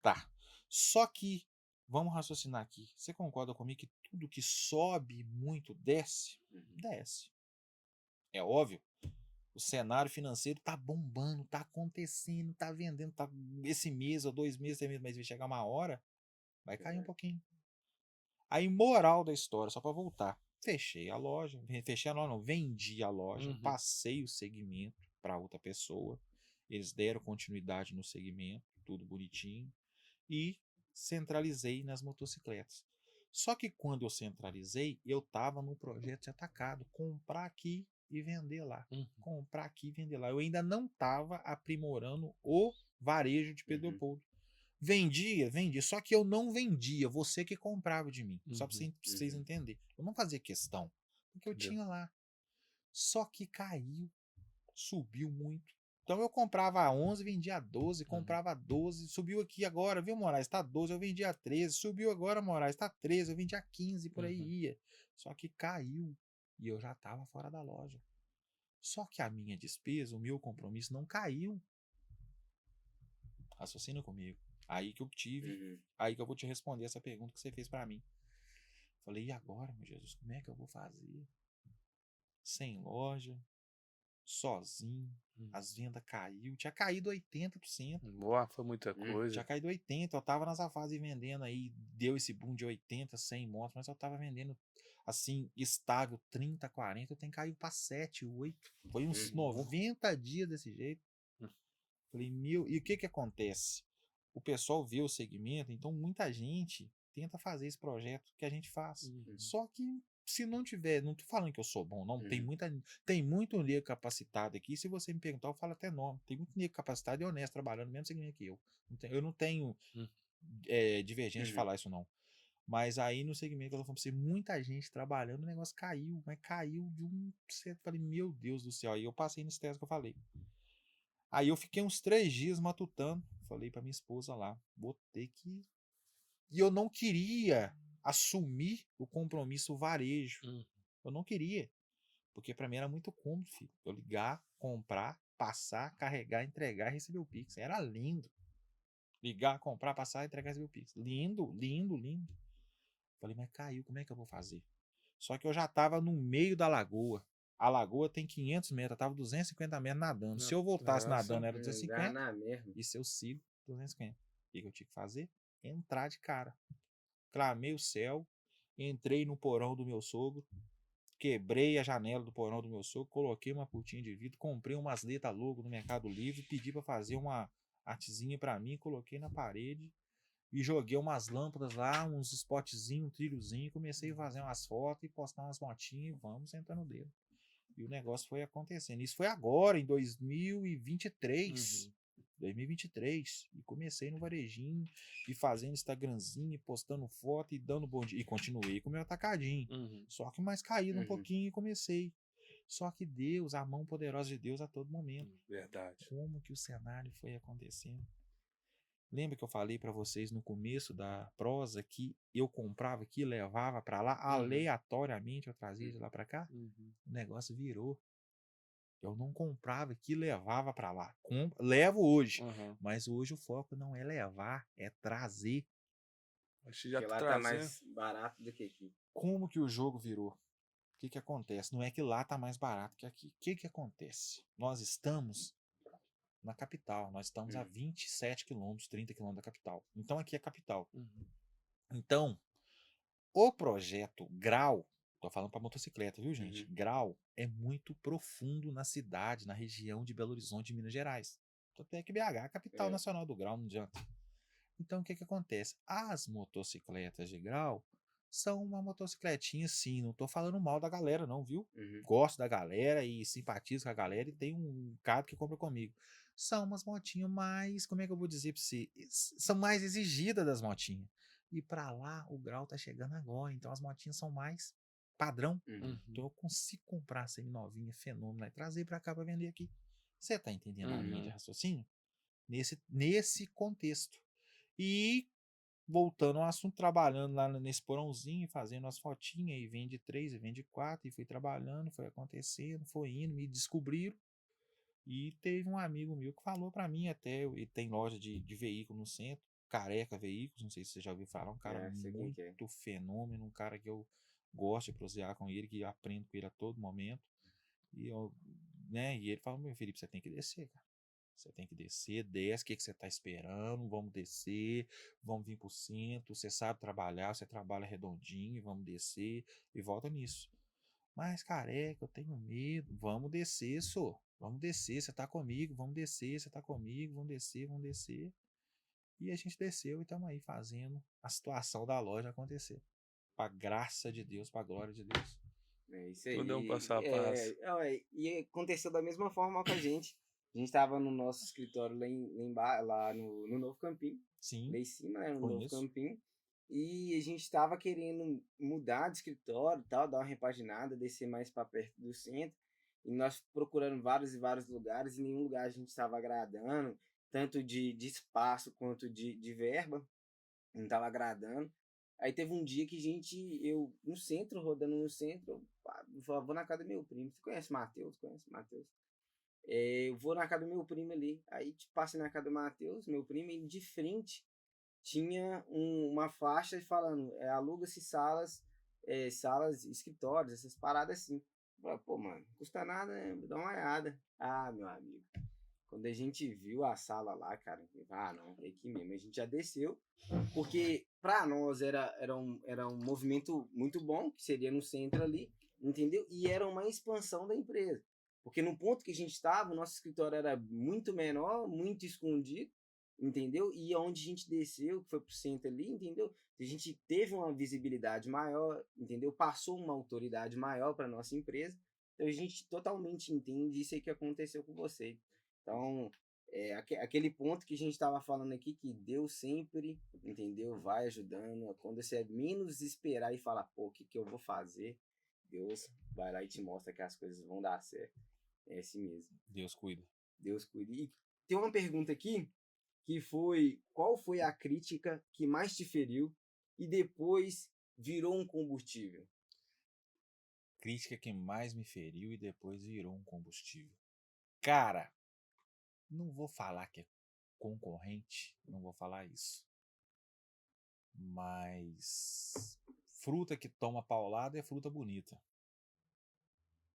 Tá. Só que, vamos raciocinar aqui, você concorda comigo que tudo que sobe muito desce? Desce. É óbvio. O cenário financeiro tá bombando, tá acontecendo, tá vendendo, tá esse mês ou 2 meses, 3 meses, mas vai chegar uma hora, vai cair um pouquinho. Aí, moral da história, só para voltar. Fechei a loja, não, vendi a loja, passei o segmento para outra pessoa. Eles deram continuidade no segmento, tudo bonitinho. E centralizei nas motocicletas. Só que quando eu centralizei, eu estava no projeto de atacado, comprar aqui e vender lá. Comprar aqui e vender lá. Eu ainda não estava aprimorando o varejo de Pedro Leopoldo. Vendia, só que eu não vendia, você que comprava de mim. Só para vocês entenderem. Eu não fazia questão, porque eu tinha lá. Só que caiu, subiu muito. Então eu comprava a 11, vendia a 12, comprava a 12, subiu aqui agora, viu, Moraes? Tá 12, eu vendia a 13, subiu agora, Moraes, tá 13, eu vendia a 15, por aí ia. Só que caiu e eu já tava fora da loja. Só que a minha despesa, o meu compromisso não caiu. Raciocina comigo. Aí que eu tive, aí que eu vou te responder essa pergunta que você fez pra mim. Falei, e agora, meu Jesus, como é que eu vou fazer? Sem loja, sozinho, as vendas caiu, tinha caído 80%. Boa, foi muita coisa. Tinha caído 80%, eu tava nessa fase vendendo aí, deu esse boom de 80, 100 motos, mas eu tava vendendo assim, estável, 30, 40, eu tenho caído pra 7, 8. Foi uns 90 dias desse jeito. Falei, meu, e o que que acontece? O pessoal vê o segmento, então muita gente tenta fazer esse projeto que a gente faz. Só que se não tiver, não tô falando que eu sou bom, não, tem muito negro capacitado aqui, se você me perguntar, eu falo até nome. Tem muito negro capacitado e honesto trabalhando no mesmo segmento que eu. Eu não tenho divergência de falar isso, não. Mas aí no segmento que eu tô falando pra você, muita gente trabalhando, o negócio caiu, mas caiu de um. Eu falei, meu Deus do céu. Aí eu passei nesse teste que eu falei. Aí eu fiquei uns 3 dias matutando. Falei pra minha esposa lá, vou ter que. E eu não queria assumir o compromisso varejo. Eu não queria. Porque pra mim era muito cômodo, filho. Eu ligar, comprar, passar, carregar, entregar e receber o Pix. Era lindo. Ligar, comprar, passar, entregar e receber o Pix. Lindo, lindo, lindo. Falei, mas caiu, como é que eu vou fazer? Só que eu já tava no meio da lagoa. A lagoa tem 500 metros, eu tava 250 metros nadando. Se eu voltasse nadando era 250, e se eu sigo, 250. O que eu tinha que fazer? Entrar de cara. Clamei o céu, entrei no porão do meu sogro, quebrei a janela do porão do meu sogro, coloquei uma putinha de vidro, comprei umas letras logo no Mercado Livre, pedi para fazer uma artezinha para mim, coloquei na parede e joguei umas lâmpadas lá, uns spotzinhos, um trilhozinho, comecei a fazer umas fotos e postar umas motinhas e vamos sentando o dedo. E o negócio foi acontecendo. Isso foi agora, em 2023. 2023. E comecei no varejinho, e fazendo Instagramzinho, e postando foto, e dando bom dia. E continuei com o meu atacadinho. Só que mais caído um pouquinho e comecei. Só que Deus, a mão poderosa de Deus a todo momento. Verdade. Como que o cenário foi acontecendo? Lembra que eu falei para vocês no começo da prosa que eu comprava aqui, levava para lá, aleatoriamente eu trazia de lá para cá? O negócio virou. Eu não comprava aqui, levava para lá. Levo hoje, mas hoje o foco não é levar, é trazer. Acho que já Porque lá tá mais barato do que aqui. Como que o jogo virou? O que que acontece? Não é que lá tá mais barato que aqui. O que que acontece? Nós estamos na capital. Nós estamos a 27 quilômetros, 30 quilômetros da capital. Então aqui é capital. Então, o projeto Grau, tô falando para motocicleta, viu, gente? Grau é muito profundo na cidade, na região de Belo Horizonte, Minas Gerais. Tanto é que BH é a capital nacional do Grau, não adianta. Então, o que que acontece? As motocicletas de Grau são uma motocicletinha, sim. Não tô falando mal da galera, não, viu? Gosto da galera e simpatizo com a galera e tem um cara que compra comigo. São umas motinhas mais, como é que eu vou dizer pra você? São mais exigidas das motinhas. E pra lá o Grau tá chegando agora, então as motinhas são mais padrão. Então eu consigo comprar semi-novinha, fenômeno, e trazer pra cá pra vender aqui. Você tá entendendo a linha de raciocínio? Nesse contexto. E voltando ao assunto, trabalhando lá nesse porãozinho, fazendo as fotinhas, e vende 3, e vende 4, e fui trabalhando, foi acontecendo, foi indo, me descobriram. E teve um amigo meu que falou pra mim até, ele tem loja de veículo no centro, Careca Veículos, não sei se você já ouviu falar, um cara muito fenômeno, um cara que eu gosto de prosear com ele, que aprendo com ele a todo momento. E, eu, né, e ele falou, meu Felipe, você tem que descer, cara. Você tem que descer, desce, o que você tá esperando? Vamos descer, vamos vir pro centro, você sabe trabalhar, você trabalha redondinho, vamos descer e volta nisso. Mas, careca, eu tenho medo, vamos descer, só. Vamos descer, você tá comigo, vamos descer, você tá comigo, vamos descer, vamos descer. E a gente desceu e estamos aí fazendo a situação da loja acontecer. Pra graça de Deus, pra glória de Deus. É isso Tudo é um aí. passo a passo. E aconteceu da mesma forma com a gente. A gente tava no nosso escritório lá no Novo Campinho. Sim, Lá em cima, né? No Novo conheço. Campinho. E a gente tava querendo mudar de escritório e tal, dar uma repaginada, descer mais para perto do centro. E nós procurando vários e vários lugares, e nenhum lugar a gente estava agradando, tanto de espaço quanto de verba. Não estava agradando. Aí teve um dia que eu no centro, rodando no centro, vou na casa do meu primo. Você conhece Matheus? Conhece Matheus? Eu vou na casa do meu primo ali. Aí passei na casa do Matheus, meu primo, e de frente tinha uma faixa falando, aluga-se salas, escritórios, essas paradas assim. Eu falei, pô, mano, não custa nada, né? Dá uma olhada. Ah, meu amigo. Quando a gente viu a sala lá, cara, não, é aqui mesmo. A gente já desceu, porque para nós era um movimento muito bom, que seria no centro ali, entendeu? E era uma expansão da empresa. Porque no ponto que a gente estava, o nosso escritório era muito menor, muito escondido, entendeu? E onde a gente desceu, que foi pro centro ali, entendeu? A gente teve uma visibilidade maior, entendeu? Passou uma autoridade maior para nossa empresa. Então a gente totalmente entende isso aí que aconteceu com você. Então, aquele ponto que a gente estava falando aqui, que Deus sempre, entendeu? Vai ajudando. Quando você menos esperar e falar, pô, o que eu vou fazer? Deus vai lá e te mostra que as coisas vão dar certo. É assim mesmo. Deus cuida. Deus cuida. E tem uma pergunta aqui, que foi, qual foi a crítica que mais te feriu e depois virou um combustível? Crítica que mais me feriu e depois virou um combustível. Cara, não vou falar que é concorrente, não vou falar isso. Mas fruta que toma paulada é fruta bonita.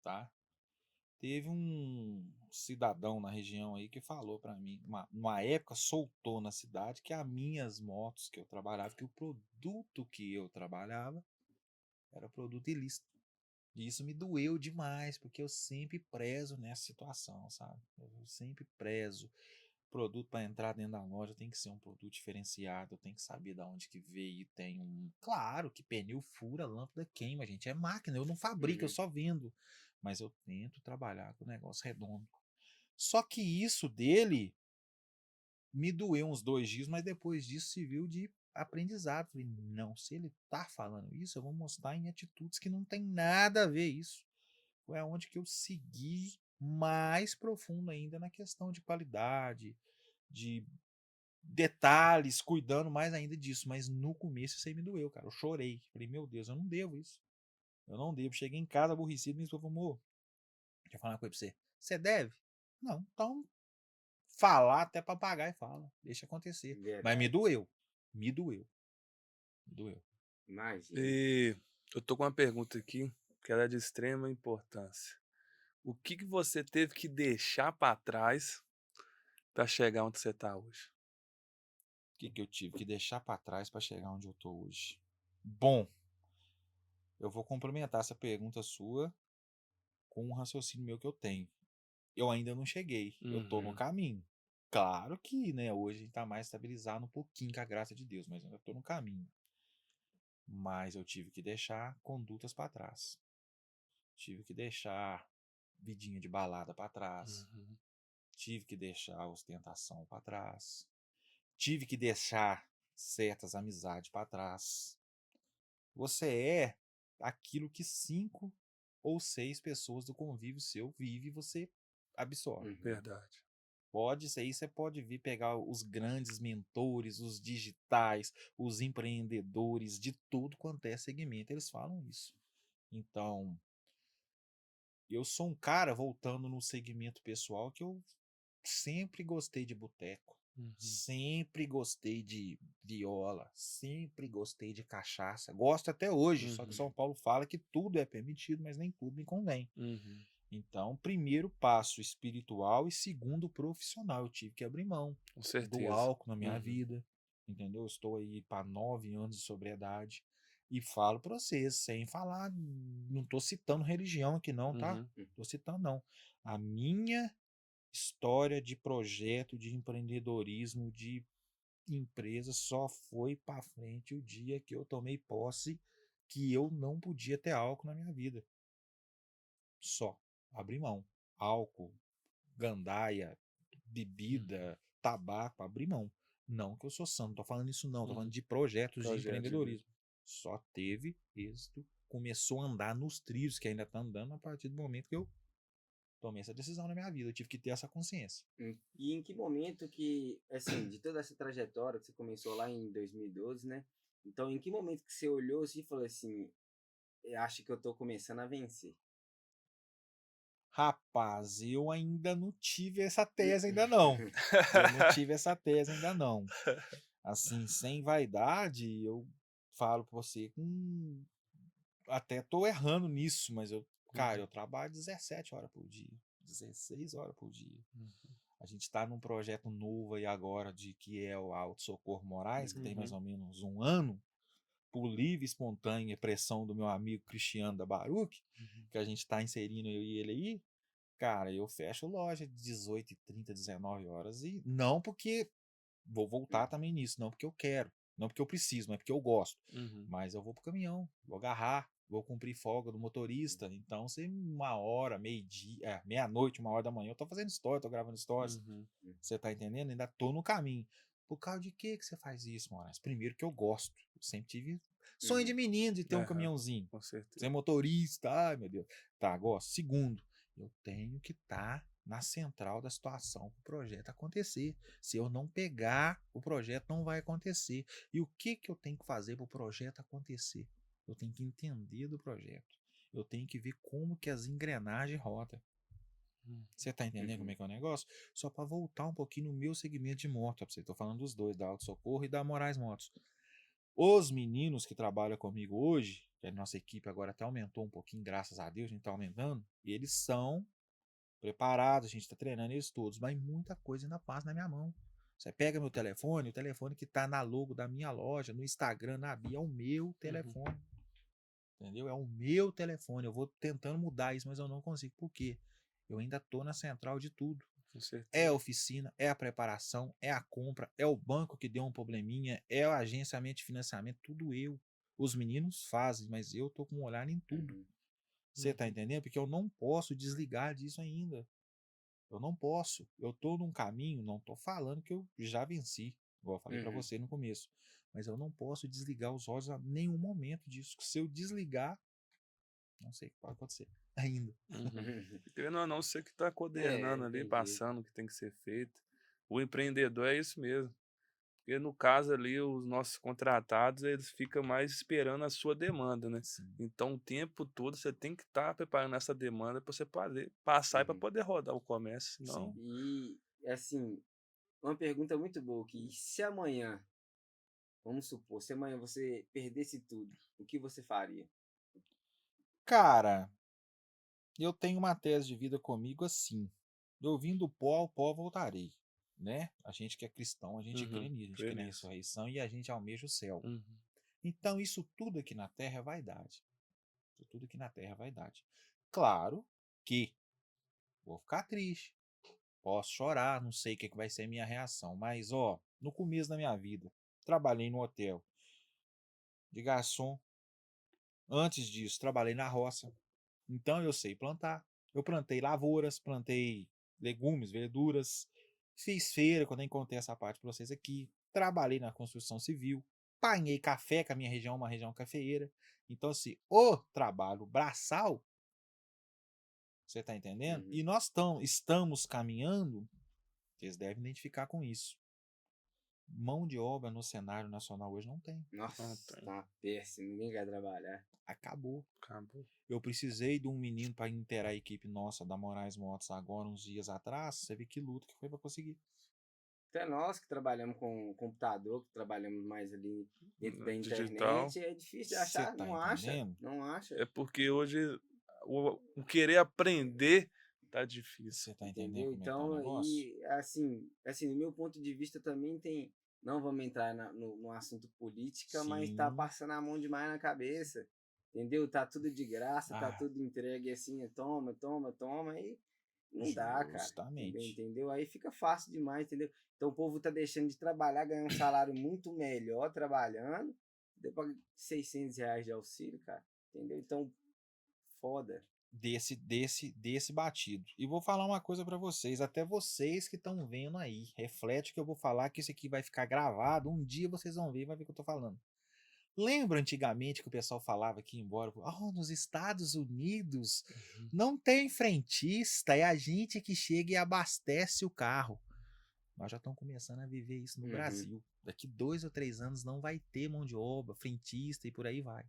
Tá? Teve um cidadão na região aí que falou pra mim, numa época soltou na cidade que as minhas motos que eu trabalhava, que o produto que eu trabalhava era produto ilícito. E isso me doeu demais, porque eu sempre prezo nessa situação, sabe? Eu sempre prezo. Produto para entrar dentro da loja tem que ser um produto diferenciado, eu tenho que saber de onde que veio, tem um... Claro que pneu fura, lâmpada queima, gente, é máquina, eu não fabrico, eu só vendo. Mas eu tento trabalhar com o negócio redondo. Só que isso dele me doeu uns 2 dias, mas depois disso se viu de aprendizado. Falei, não, se ele tá falando isso, eu vou mostrar em atitudes que não tem nada a ver isso. Foi aonde que eu segui mais profundo ainda na questão de qualidade, de detalhes, cuidando mais ainda disso. Mas no começo isso aí me doeu, cara. Eu chorei. Falei, meu Deus, eu não devo isso. Eu não devo. Cheguei em casa aborrecido, minha esposa falou, amor, deixa eu falar uma coisa pra você. Você deve? Não, então falar até papagaio fala. Deixa acontecer. Verdade. Mas me doeu. Me doeu. Me doeu. Imagina. E eu tô com uma pergunta aqui que ela é de extrema importância. O que você teve que deixar para trás para chegar onde você está hoje? O que eu tive que deixar para trás para chegar onde eu tô hoje? Bom, eu vou complementar essa pergunta sua com um raciocínio meu que eu tenho. Eu ainda não cheguei, eu tô no caminho. Claro que, né, hoje a gente tá mais estabilizado um pouquinho com a graça de Deus, mas eu ainda tô no caminho. Mas eu tive que deixar condutas para trás. Tive que deixar vidinha de balada para trás. Tive que deixar ostentação para trás. Tive que deixar certas amizades para trás. Você é aquilo que 5 ou 6 pessoas do convívio seu vive e você absorve. Verdade. Pode ser aí, você pode vir pegar os grandes mentores, os digitais, os empreendedores de tudo quanto é segmento, eles falam isso. Então, eu sou um cara, voltando no segmento pessoal, que eu sempre gostei de boteco, sempre gostei de viola, sempre gostei de cachaça, gosto até hoje, só que São Paulo fala que tudo é permitido, mas nem tudo me convém. Então, primeiro passo espiritual e segundo profissional. Eu tive que abrir mão Com do certeza. álcool na minha Uhum. vida, entendeu? Eu estou aí para 9 anos de sobriedade e falo para vocês, sem falar, não estou citando religião aqui não, tá? Uhum. Estou citando não. A minha história de projeto, de empreendedorismo, de empresa só foi para frente o dia que eu tomei posse que eu não podia ter álcool na minha vida. Só. Abri mão. Álcool, gandaia, bebida, tabaco, abri mão. Não que eu sou santo, não tô falando isso não, tô falando Uhum. de projetos de Projeto de vida. empreendedorismo. Só teve êxito, começou a andar nos trilhos, que ainda tá andando a partir do momento que eu tomei essa decisão na minha vida. Eu tive que ter essa consciência. E em que momento que, assim, de toda essa trajetória que você começou lá em 2012, né? Então, em que momento que você olhou assim e falou assim, eu acho que eu tô começando a vencer? Rapaz, eu ainda não tive essa tese ainda não. Eu não tive essa tese ainda não. Assim, sem vaidade, eu falo pra você, até tô errando nisso, mas cara, eu trabalho 17 horas por dia, 16 horas por dia. Uhum. A gente tá num projeto novo aí agora, que é o Auto Socorro Moraes, que tem mais Uhum. ou menos um ano, por livre e espontânea pressão do meu amigo Cristiano da Baruch, Uhum. que a gente tá inserindo eu e ele aí. Cara, eu fecho loja de 18h30, 19 horas e não porque vou voltar também nisso, não porque eu quero, não porque eu preciso, mas porque eu gosto. Uhum. Mas eu vou pro caminhão, vou agarrar, vou cumprir folga do motorista. Então, se 1 hora, meia-dia, meia-noite, 1 hora da manhã, eu tô fazendo story, tô gravando stories. Uhum. Você tá entendendo? Ainda tô no caminho. Por causa de que você faz isso, Moraes? Primeiro que eu gosto. Eu sempre tive sonho de menino de ter um Aham. caminhãozinho. Com certeza. Ser motorista, ai meu Deus. Tá, gosto. Segundo, eu tenho que estar na central da situação para o projeto acontecer. Se eu não pegar, o projeto não vai acontecer. E o que eu tenho que fazer para o projeto acontecer? Eu tenho que entender do projeto. Eu tenho que ver como que as engrenagens rodam. Você tá entendendo como é que é o negócio? Só para voltar um pouquinho no meu segmento de moto, pra você. Tô falando dos dois, da Auto Socorro e da Moraes Motos. Os meninos que trabalham comigo hoje, que a nossa equipe agora até aumentou um pouquinho, graças a Deus, a gente tá aumentando, e eles são preparados, a gente tá treinando eles todos, mas muita coisa ainda passa na minha mão. Você pega meu telefone, o telefone que tá na logo da minha loja, no Instagram, na bio, é o meu telefone. Entendeu? É o meu telefone. Eu vou tentando mudar isso, mas eu não consigo. Por quê? Eu ainda tô na central de tudo. Com É certeza. a oficina, é a preparação, é a compra, é o banco que deu um probleminha, é o agenciamento de financiamento, tudo eu. Os meninos fazem, mas eu tô com um olhar em tudo. Você tá entendendo? Porque eu não posso desligar disso ainda. Eu não posso. Eu tô num caminho, não tô falando que eu já venci, igual eu falei pra você no começo. Mas eu não posso desligar os olhos a nenhum momento disso. Se eu desligar, não sei o que pode acontecer ainda. Uhum. E querendo ou não, você que tá coordenando ali, Entendi. passando o que tem que ser feito. O empreendedor é isso mesmo. Porque no caso ali, os nossos contratados, eles ficam mais esperando a sua demanda, né? Sim, Então, o tempo todo você tem que estar preparando essa demanda para você poder passar e para poder rodar o comércio, senão... sim. E, assim, uma pergunta muito boa aqui. E se amanhã, vamos supor, se amanhã você perdesse tudo, o que você faria? Cara, eu tenho uma tese de vida comigo assim. Eu vim do pó, ao pó voltarei. Né? A gente que é cristão, a gente crê Uhum, nisso, a gente crê crê na nisso. ressurreição e a gente almeja o céu. Uhum, Então, isso tudo aqui na terra é vaidade. Isso tudo aqui na terra é vaidade. Claro que vou ficar triste, posso chorar, não sei o que vai ser a minha reação, mas ó, no começo da minha vida, trabalhei no hotel de garçom. Antes disso, trabalhei na roça. Então eu sei plantar. Eu plantei lavouras, plantei legumes, verduras, fiz feira, quando eu encontrei essa parte para vocês aqui. Trabalhei na construção civil, panhei café, que a minha região é uma região cafeeira. Então, assim, o trabalho braçal, você está entendendo? E nós estamos caminhando, vocês devem identificar com isso. Mão de obra no cenário nacional hoje não tem. Nossa, tá, tá péssimo, ninguém quer trabalhar. Acabou. acabou. Eu precisei de um menino para inteirar a equipe nossa da Moraes Motos agora, uns dias atrás. Você vê que luta que foi para conseguir. Até nós que trabalhamos com computador, que trabalhamos mais ali dentro da Digital. internet, é difícil de Você achar, tá não acha, entendendo? não acha. É porque hoje o querer aprender tá difícil. Você tá entendendo Entendeu? como é que tá o Então, negócio? e assim, no meu ponto de vista também tem. Não vamos entrar no assunto política, mas tá Sim. passando a mão demais na cabeça. Entendeu? Tá tudo de graça, tá Ah. tudo entregue assim, toma, toma, toma, e não dá, cara. Justamente. Entendeu? Aí fica fácil demais, entendeu? Então o povo tá deixando de trabalhar, ganhar um salário muito melhor trabalhando, deu pra R$ 600 de auxílio, cara. Entendeu? Então, foda. Desse batido. E vou falar uma coisa pra vocês, até vocês que estão vendo aí, reflete que eu vou falar, que isso aqui vai ficar gravado, um dia vocês vão ver e vai ver o que eu tô falando. Lembra antigamente que o pessoal falava que ia embora, nos Estados Unidos não tem frentista, é a gente que chega e abastece o carro. Nós já estamos começando a viver isso no Uhum. Brasil. Daqui 2 ou 3 anos não vai ter mão de obra, frentista e por aí vai.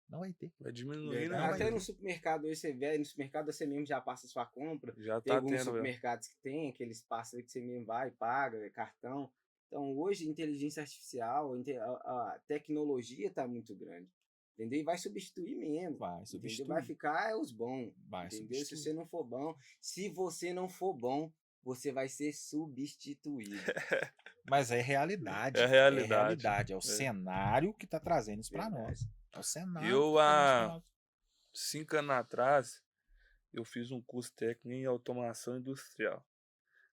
Não vai ter. Vai diminuir, Verdade. não. Até vai no ter. supermercado hoje você vê, no supermercado você mesmo já passa a sua compra. Já Tem tá alguns tendo, velho. supermercados que tem aqueles passos que você mesmo vai, paga, é cartão. Então hoje inteligência artificial, a tecnologia está muito grande. Entendeu? E vai substituir mesmo. Vai Entendeu? substituir. Vai ficar os bons. Vai Entendeu? Se substituir. você não for bom, se você não for bom, você vai ser substituído. Mas é realidade. É realidade. É o cenário que tá trazendo isso pra Verdade. nós. É o cenário Eu, que tá trazendo isso pra há nós. 5 anos atrás, eu fiz um curso técnico em automação industrial.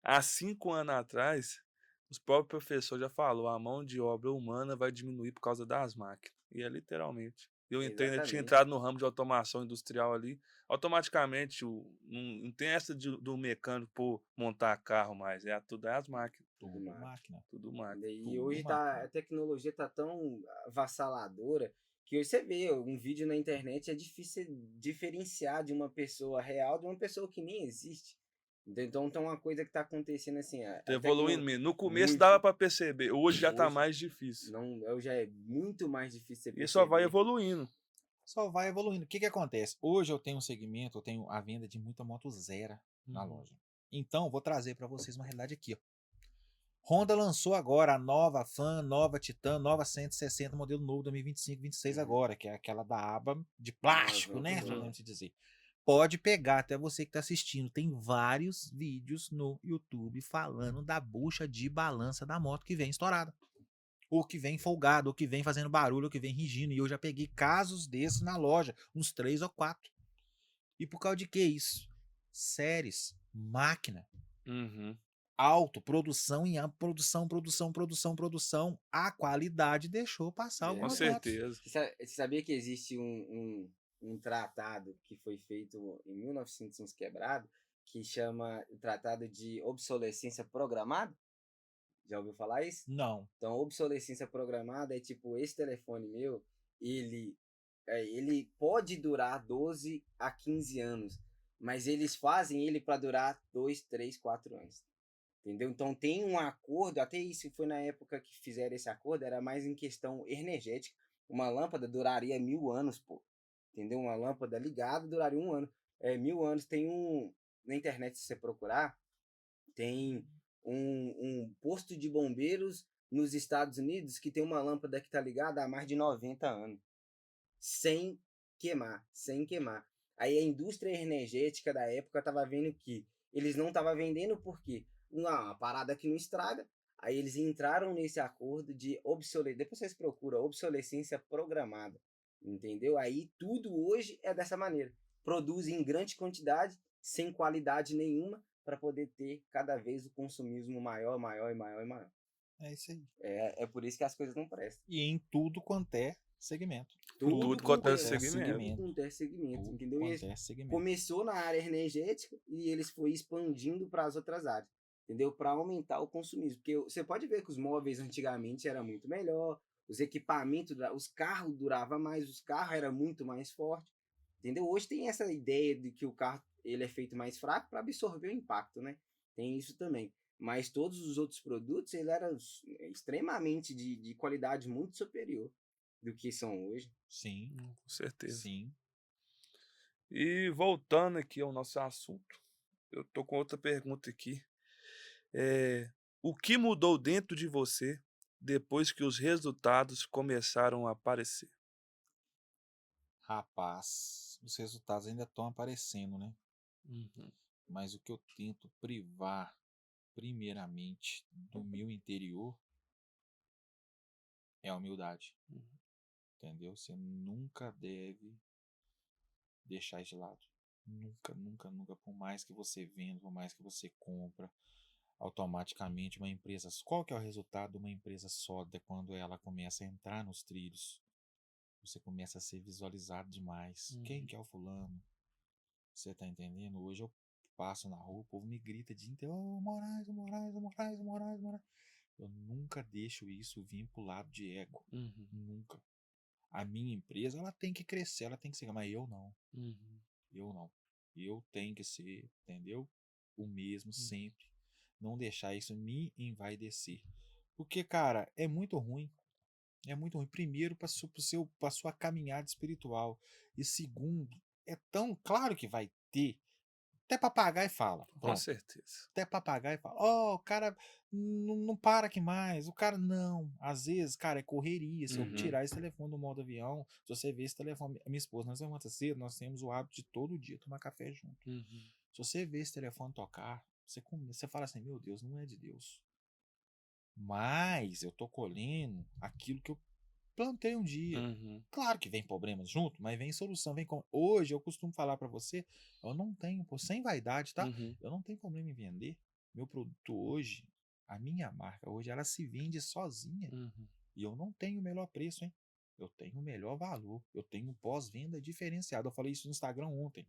Há 5 anos atrás, os próprios professores já falaram, a mão de obra humana vai diminuir por causa das máquinas. E é literalmente. Eu tinha Exatamente. entrado no ramo de automação industrial ali, automaticamente não tem essa do mecânico por montar carro mais, tudo é as máquinas. Tudo máquina. máquina. Tudo máquina. E Tudo hoje máquina. a tecnologia tá tão avassaladora que hoje você vê um vídeo na internet, é difícil diferenciar de uma pessoa real de uma pessoa que nem existe. Então tem uma coisa que tá acontecendo assim. Tá evoluindo mesmo. No começo muito. dava para perceber, hoje já tá Hoje mais difícil. Hoje é muito mais difícil você E só vai perceber. evoluindo. Só vai evoluindo. O que acontece? Hoje eu tenho um segmento, eu tenho a venda de muita moto zero na loja. Então, vou trazer para vocês uma realidade aqui, ó. Honda lançou agora a nova Fan, nova Titan, nova 160, modelo novo 2025, 26 agora, que é aquela da aba de plástico, né? Podemos se dizer. Pode pegar, até você que está assistindo, tem vários vídeos no YouTube falando da bucha de balança da moto que vem estourada. Ou que vem folgado, ou que vem fazendo barulho, ou que vem rigindo. E eu já peguei casos desses na loja, uns 3 ou 4. E por causa de que isso? Séries, máquina, alto, produção em produção. A qualidade deixou passar Com algumas motos. certeza. Você sabia que existe um tratado que foi feito em 1900 uns quebrado, que chama o Tratado de Obsolescência Programada? Já ouviu falar isso? Não. Então, obsolescência programada é tipo, esse telefone meu, ele pode durar 12 a 15 anos, mas eles fazem ele para durar 2, 3, 4 anos. Entendeu? Então tem um acordo, até isso foi na época que fizeram esse acordo, era mais em questão energética. Uma lâmpada duraria 1000 anos, pô. Entendeu? Uma lâmpada ligada duraria 1 ano. 1000 anos. Tem na internet, se você procurar, tem um posto de bombeiros nos Estados Unidos que tem uma lâmpada que está ligada há mais de 90 anos. Sem queimar. Aí a indústria energética da época estava vendo que eles não estavam vendendo porque uma parada que não estraga. Aí eles entraram nesse acordo de obsolescência. Depois vocês procuram obsolescência programada. Entendeu? Aí tudo hoje é dessa maneira. Produz em grande quantidade, sem qualidade nenhuma, para poder ter cada vez o consumismo maior. É isso aí. É por isso que as coisas não prestam. E em tudo quanto é segmento. Tudo quanto é segmento. Entendeu? Começou na área energética e eles foram expandindo para as outras áreas. Entendeu? Para aumentar o consumismo. Porque você pode ver que os móveis antigamente era muito melhor, os equipamentos, os carros duravam mais, os carros eram muito mais fortes. Entendeu? Hoje tem essa ideia de que o carro ele é feito mais fraco para absorver o impacto, né? Tem isso também. Mas todos os outros produtos eles eram extremamente de qualidade muito superior do que são hoje. Sim, com certeza. Sim. E voltando aqui ao nosso assunto, eu tô com outra pergunta aqui. O que mudou dentro de você depois que os resultados começaram a aparecer? Rapaz, os resultados ainda estão aparecendo, né? Uhum. Mas o que eu tento privar, primeiramente, do meu interior é a humildade. Uhum. Entendeu? Você nunca deve deixar isso de lado. Nunca, nunca, nunca. Por mais que você venda, por mais que você compra, automaticamente uma empresa. Qual que é o resultado de uma empresa sólida quando ela começa a entrar nos trilhos? Você começa a ser visualizado demais. Quem Uhum. que é o fulano? Você tá entendendo? Hoje eu passo na rua, o povo me grita o dia inteiro: "Ô, Moraes, ô Moraes, ô Moraes, ô Moraes, ô Moraes." Eu nunca deixo isso vir pro lado de ego. Uhum. Nunca. A minha empresa, ela tem que crescer, ela tem que ser, mas eu não. Uhum. Eu não. Eu tenho que ser, entendeu? O mesmo Uhum. sempre. Não deixar isso me envaidecer. Porque, cara, é muito ruim. É muito ruim. Primeiro, para sua caminhada espiritual. E segundo, é tão claro que vai ter. Até papagaio fala. Com Pronto. certeza. Até papagaio fala. Ó, o cara não para aqui mais. O cara não. Às vezes, cara, é correria. Se eu Uhum. tirar esse telefone do modo avião, se você ver esse telefone. Minha esposa, nós levantamos cedo, nós temos o hábito de todo dia tomar café junto. Uhum. Se você ver esse telefone tocar, você fala assim: meu Deus, não é de Deus. Mas eu tô colhendo aquilo que eu plantei um dia. Uhum. Claro que vem problemas junto, mas vem solução, vem com. Hoje eu costumo falar pra você, eu não tenho, pô, sem vaidade, tá? Uhum. Eu não tenho problema em vender. Meu produto hoje, a minha marca hoje, ela se vende sozinha. Uhum. E eu não tenho o melhor preço, hein? Eu tenho o melhor valor. Eu tenho um pós-venda diferenciado. Eu falei isso no Instagram ontem.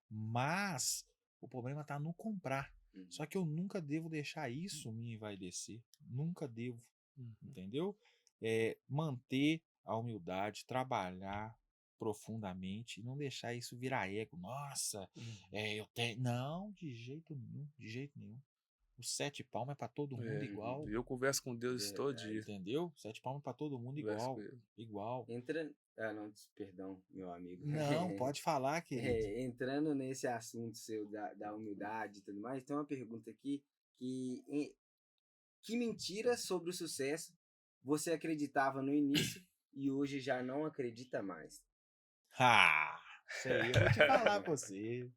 Mas o problema tá no comprar. Uhum. Só que eu nunca devo deixar isso me envaidecer. Nunca devo. Uhum. Entendeu? Manter a humildade, trabalhar profundamente e não deixar isso virar ego. Nossa, Uhum. eu tenho. Não, de jeito nenhum, de jeito nenhum. O 7 palmas é pra todo mundo É. igual. E eu converso com Deus isso todo Verdade. dia. Entendeu? 7 palmas pra todo mundo Converso com igual. ele. Igual. Entra. Ah, não, perdão, meu amigo. Não, pode falar, querido. Entrando nesse assunto seu da humildade e tudo mais, tem uma pergunta aqui que mentira sobre o sucesso você acreditava no início e hoje já não acredita mais? Ah, isso aí eu vou te falar pra você.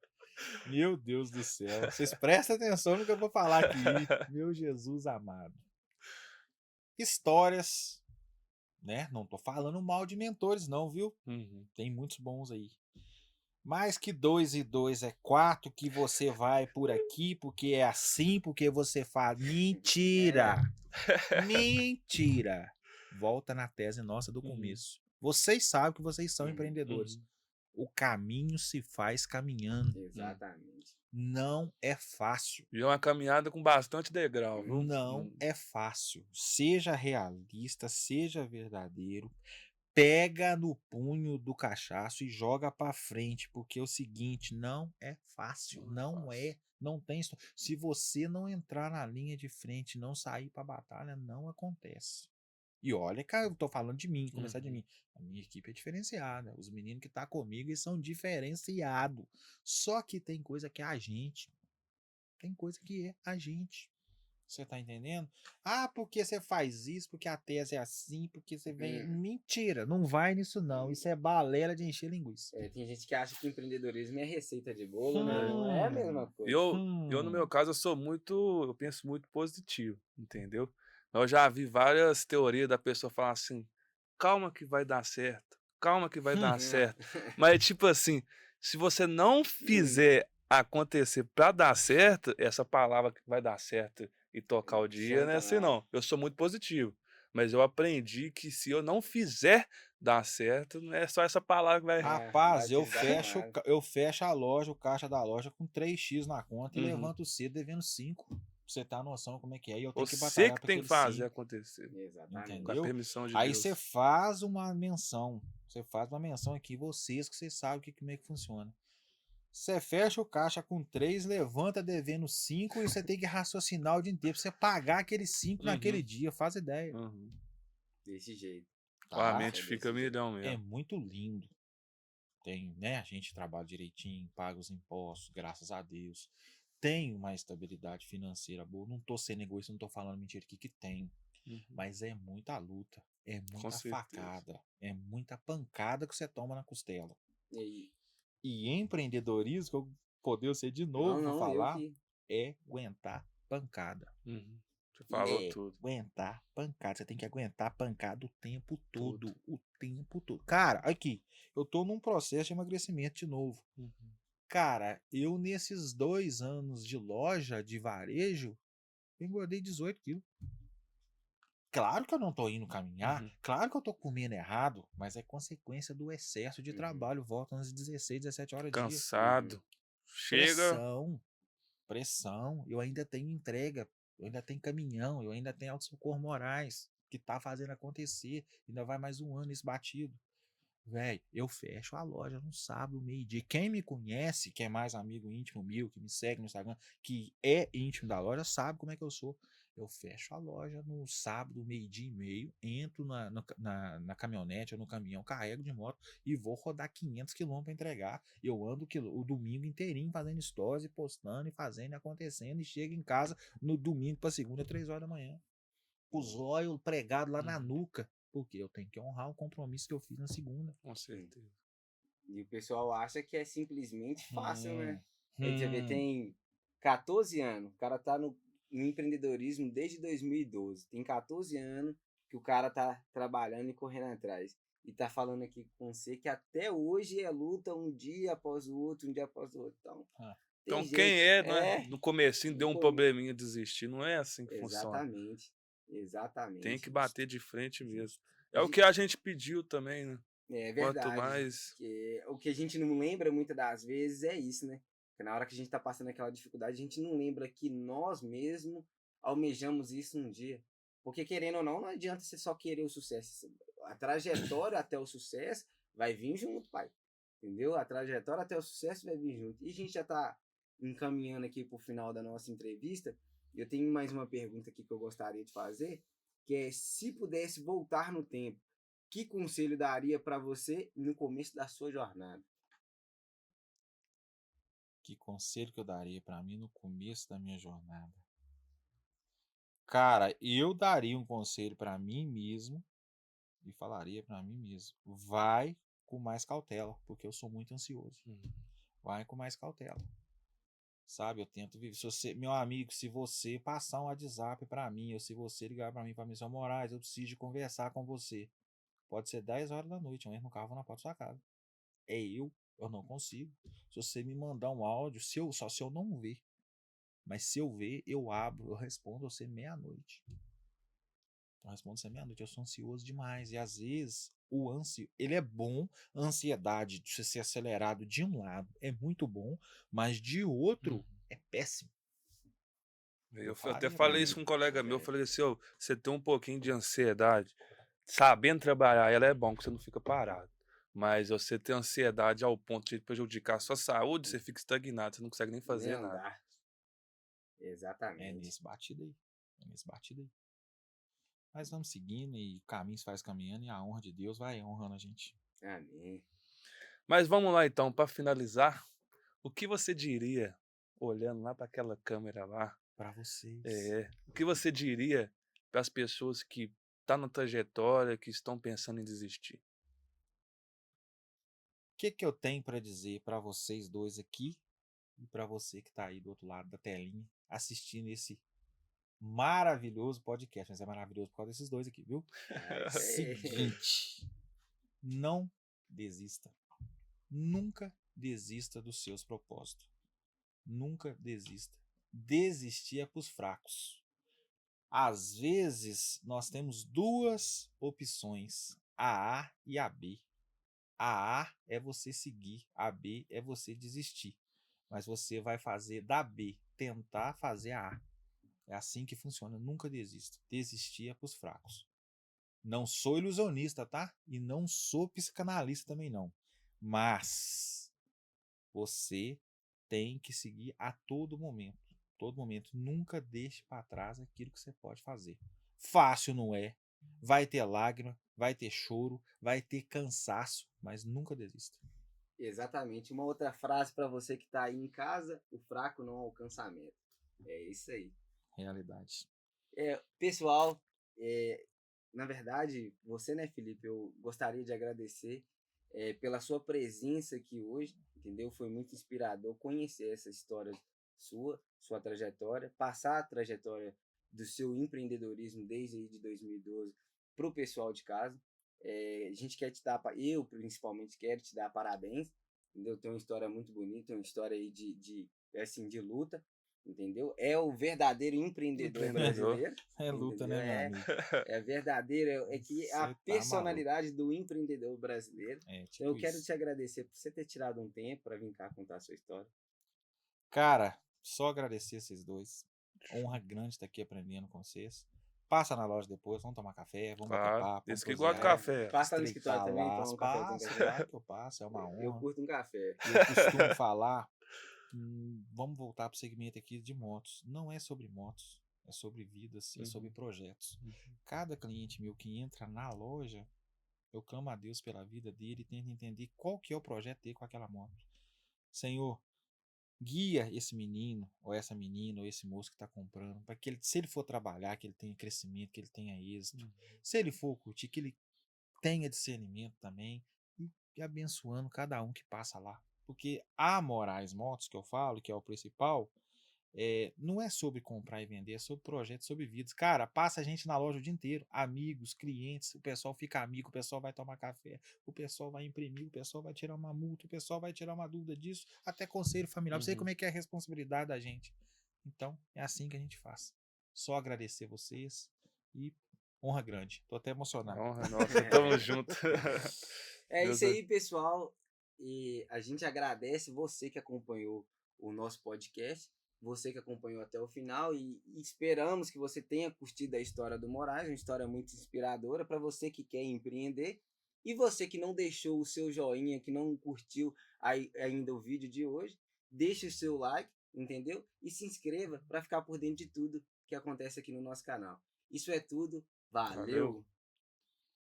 Meu Deus do céu. Vocês prestem atenção no que eu vou falar aqui. Meu Jesus amado. Histórias, né? Não tô falando mal de mentores, não, viu? Uhum. Tem muitos bons aí. Mais que 2 e 2 é 4, que você vai por aqui, porque é assim, porque você faz. Mentira! Mentira! Volta na tese nossa do Uhum. começo. Vocês sabem que vocês são Uhum. empreendedores. Uhum. O caminho se faz caminhando. Exatamente. Não é fácil. E é uma caminhada com bastante degrau, viu? Não é fácil. Seja realista, seja verdadeiro. Pega no punho do cachaço e joga pra frente, porque é o seguinte, não é fácil, não é, não tem. Se você não entrar na linha de frente, não sair pra batalha, não acontece. E olha, cara, eu tô falando de mim, começar de Uhum. mim. A minha equipe é diferenciada, os meninos que tá comigo eles são diferenciados. Só que tem coisa que é a gente, tem coisa que é a gente. Você tá entendendo? Ah, porque você faz isso, porque a tese é assim, porque você vem. Mentira, não vai nisso não. Isso é balela de encher linguiça. Tem gente que acha que empreendedorismo é receita de bolo, né? Não é a mesma coisa. Eu, no meu caso, eu penso muito positivo, entendeu? Eu já vi várias teorias da pessoa falar assim, calma que vai dar certo, calma que vai dar certo. Mas, tipo assim, se você não fizer acontecer pra dar certo, essa palavra que vai dar certo e tocar o dia, não é Janta assim nada. não. Eu sou muito positivo, mas eu aprendi que se eu não fizer dar certo, não é só essa palavra que vai... Rapaz, eu batizar fecho, nada. eu fecho a loja, o caixa da loja com 3x na conta e Uhum. levanto cedo devendo 5. Pra você ter a noção como é que é. E eu tenho que Você batalhar que pra tem que aqueles fazer 5. acontecer, Exatamente. com a Entendeu? permissão de Aí você Deus. faz uma menção. Você faz uma menção aqui, vocês que vocês sabem como é que funciona. Você fecha o caixa com 3, levanta devendo 5 e você tem que raciocinar o dia inteiro pra você pagar aqueles 5 naquele Uhum. dia. Faz ideia. Uhum. Desse jeito. A Tá? mente fica milhão É mesmo. muito lindo. Tem, né? A gente trabalha direitinho, paga os impostos, graças a Deus. Tem uma estabilidade financeira boa. Não tô sendo egoísta, não tô falando mentira aqui que tem. Uhum. Mas é muita luta, é Com muita certeza. facada, é muita pancada que você toma na costela. E E empreendedorismo, que eu poder ser de novo Não, eu falar, que. é aguentar pancada. Você falou É tudo. aguentar pancada. Você tem que aguentar pancada o tempo Tudo. todo. O tempo todo. Cara, aqui, eu tô num processo de emagrecimento de novo. Cara, eu nesses 2 anos de loja, de varejo, eu engordei 18 quilos. Claro que eu não tô indo caminhar, claro que eu tô comendo errado, mas é consequência do excesso de Uhum. trabalho. Volta umas 16, 17 horas dia. Cansado. Chega. Pressão. Eu ainda tenho entrega, eu ainda tenho caminhão, eu ainda tenho auto-socorro Moraes, que tá fazendo acontecer. Ainda vai mais um ano esse batido. Véi, eu fecho a loja no sábado, meio-dia. Quem me conhece, que é mais amigo íntimo meu, que me segue no Instagram, que é íntimo da loja, sabe como é que eu sou. Eu fecho a loja no sábado, meio-dia e meio, entro na caminhonete ou no caminhão, carrego de moto e vou rodar 500 km para entregar. Eu ando o domingo inteirinho fazendo stories, postando e fazendo e acontecendo, e chego em casa no domingo para segunda, 3 horas da manhã. Com os olhos pregados lá na nuca, porque eu tenho que honrar o compromisso que eu fiz na segunda. Com certeza. E o pessoal acha que é simplesmente fácil, né? Hum. Aí você vê, tem 14 anos, o cara tá no empreendedorismo desde 2012. Tem 14 anos que o cara tá trabalhando e correndo atrás. E tá falando aqui com você que até hoje é luta um dia após o outro, um dia após o outro. Então, tem Então, jeito. quem é, né? No comecinho deu um come- probleminha desistir. Não é assim que funciona. Exatamente. Tem que bater de frente mesmo. É o que a gente pediu também, né? É Quanto verdade. mais. Que o que a gente não lembra muitas das vezes é isso, né? Porque na hora que a gente tá passando aquela dificuldade, a gente não lembra que nós mesmos almejamos isso um dia. Porque querendo ou não, não adianta você só querer o sucesso. A trajetória até o sucesso vai vir junto, pai. Entendeu? A trajetória até o sucesso vai vir junto. E a gente já tá encaminhando aqui pro final da nossa entrevista. Eu tenho mais uma pergunta aqui que eu gostaria de fazer, que é se pudesse voltar no tempo, que conselho daria para você no começo da sua jornada? Que conselho que eu daria para mim no começo da minha jornada? Cara, eu daria um conselho para mim mesmo e falaria para mim mesmo: vai com mais cautela, porque eu sou muito ansioso. Vai com mais cautela. Sabe, eu tento viver. Se você, meu amigo, se você passar um WhatsApp para mim, ou se você ligar para mim, para Missão Moraes, eu preciso de conversar com você. Pode ser 10 horas da noite, eu entro no carro, vou na porta da sua casa. Eu não consigo. Se você me mandar um áudio, só se eu não ver. Mas se eu ver, eu abro, eu respondo você meia-noite. Eu respondo você meia-noite. Eu sou ansioso demais. E às vezes, ele é bom. A ansiedade de ser acelerado de um lado é muito bom, mas de outro é péssimo. Eu até falei isso com um colega meu. Eu falei assim: ô, você tem um pouquinho de ansiedade. Sabendo trabalhar, ela é bom, que você não fica parado. Mas você ter ansiedade ao ponto de prejudicar a sua saúde, você fica estagnado, você não consegue nem fazer Nem nada. andar. Exatamente. É nesse batido aí. É nesse batido aí. Mas vamos seguindo e o caminho se faz caminhando e a honra de Deus vai honrando a gente. Amém. Mas vamos lá então, para finalizar, o que você diria, olhando lá para aquela câmera lá, Para vocês. o que você diria para as pessoas que estão na trajetória, que estão pensando em desistir? O que eu tenho para dizer para vocês dois aqui e para você que tá aí do outro lado da telinha assistindo esse maravilhoso podcast. Mas é maravilhoso por causa desses dois aqui, viu? Seguinte, não desista. Nunca desista dos seus propósitos. Nunca desista. Desistir é para os fracos. Às vezes, nós temos duas opções, a A e a B. A A é você seguir, a B é você desistir. Mas você vai fazer da B, tentar fazer a A. É assim que funciona, nunca desista. Desistir é para os fracos. Não sou ilusionista, tá? E não sou psicanalista também não. Mas você tem que seguir a todo momento. Todo momento. Nunca deixe para trás aquilo que você pode fazer. Fácil não é. Vai ter lágrima, vai ter choro, vai ter cansaço, mas nunca desista. Exatamente. Uma outra frase para você que está aí em casa: o fraco não alcança a meta. É isso aí. Realidade. Pessoal, na verdade, você, né, Felipe, eu gostaria de agradecer pela sua presença aqui hoje. entendeu? Foi muito inspirador conhecer essa história sua trajetória, passar a trajetória do seu empreendedorismo desde aí de 2012 para o pessoal de casa. A gente quer te dar, eu principalmente quero te dar parabéns, entendeu? Tem uma história muito bonita, uma história aí de luta, entendeu? É o verdadeiro empreendedor brasileiro. É luta, entendeu? né, meu amigo? É verdadeiro, é que Cê a tá personalidade do empreendedor brasileiro. É, Então tipo eu quero isso. te agradecer por você ter tirado um tempo para vir cá contar a sua história. Cara, só agradecer vocês dois. Honra grande estar aqui aprendendo com vocês. Passa na loja depois, vamos tomar café, vamos bater Claro, papo, vamos esse que gosta de prosear, café. Passa no escritório estreitar também, tomar laços. um café com Passo, café. claro que eu passo, é uma Eu honra. curto um café. E eu costumo falar, vamos voltar para o segmento aqui de motos. Não é sobre motos, é sobre vidas, é sobre projetos. Cada cliente meu que entra na loja, eu clamo a Deus pela vida dele e tento entender qual que é o projeto dele com aquela moto. Senhor, guia esse menino, ou essa menina, ou esse moço que está comprando, para que ele, se ele for trabalhar, que ele tenha crescimento, que ele tenha êxito. Se ele for curtir, que ele tenha discernimento também, e abençoando cada um que passa lá. Porque a Moraes Motos, que eu falo, que é o principal, não é sobre comprar e vender, é sobre projetos, sobre vidas. Cara, passa a gente na loja o dia inteiro, amigos, clientes, o pessoal fica amigo, o pessoal vai tomar café, o pessoal vai imprimir, o pessoal vai tirar uma multa, o pessoal vai tirar uma dúvida disso, até conselho familiar. Você como é que é a responsabilidade da gente. Então, é assim que a gente faz. Só agradecer vocês e honra grande. Tô até emocionado. Honra nossa, tamo junto. É Deus isso aí, pessoal. E a gente agradece você que acompanhou o nosso podcast, você que acompanhou até o final e esperamos que você tenha curtido a história do Moraes, uma história muito inspiradora para você que quer empreender e você que não deixou o seu joinha, que não curtiu ainda o vídeo de hoje, deixe o seu like, entendeu? E se inscreva para ficar por dentro de tudo que acontece aqui no nosso canal. Isso é tudo. Valeu.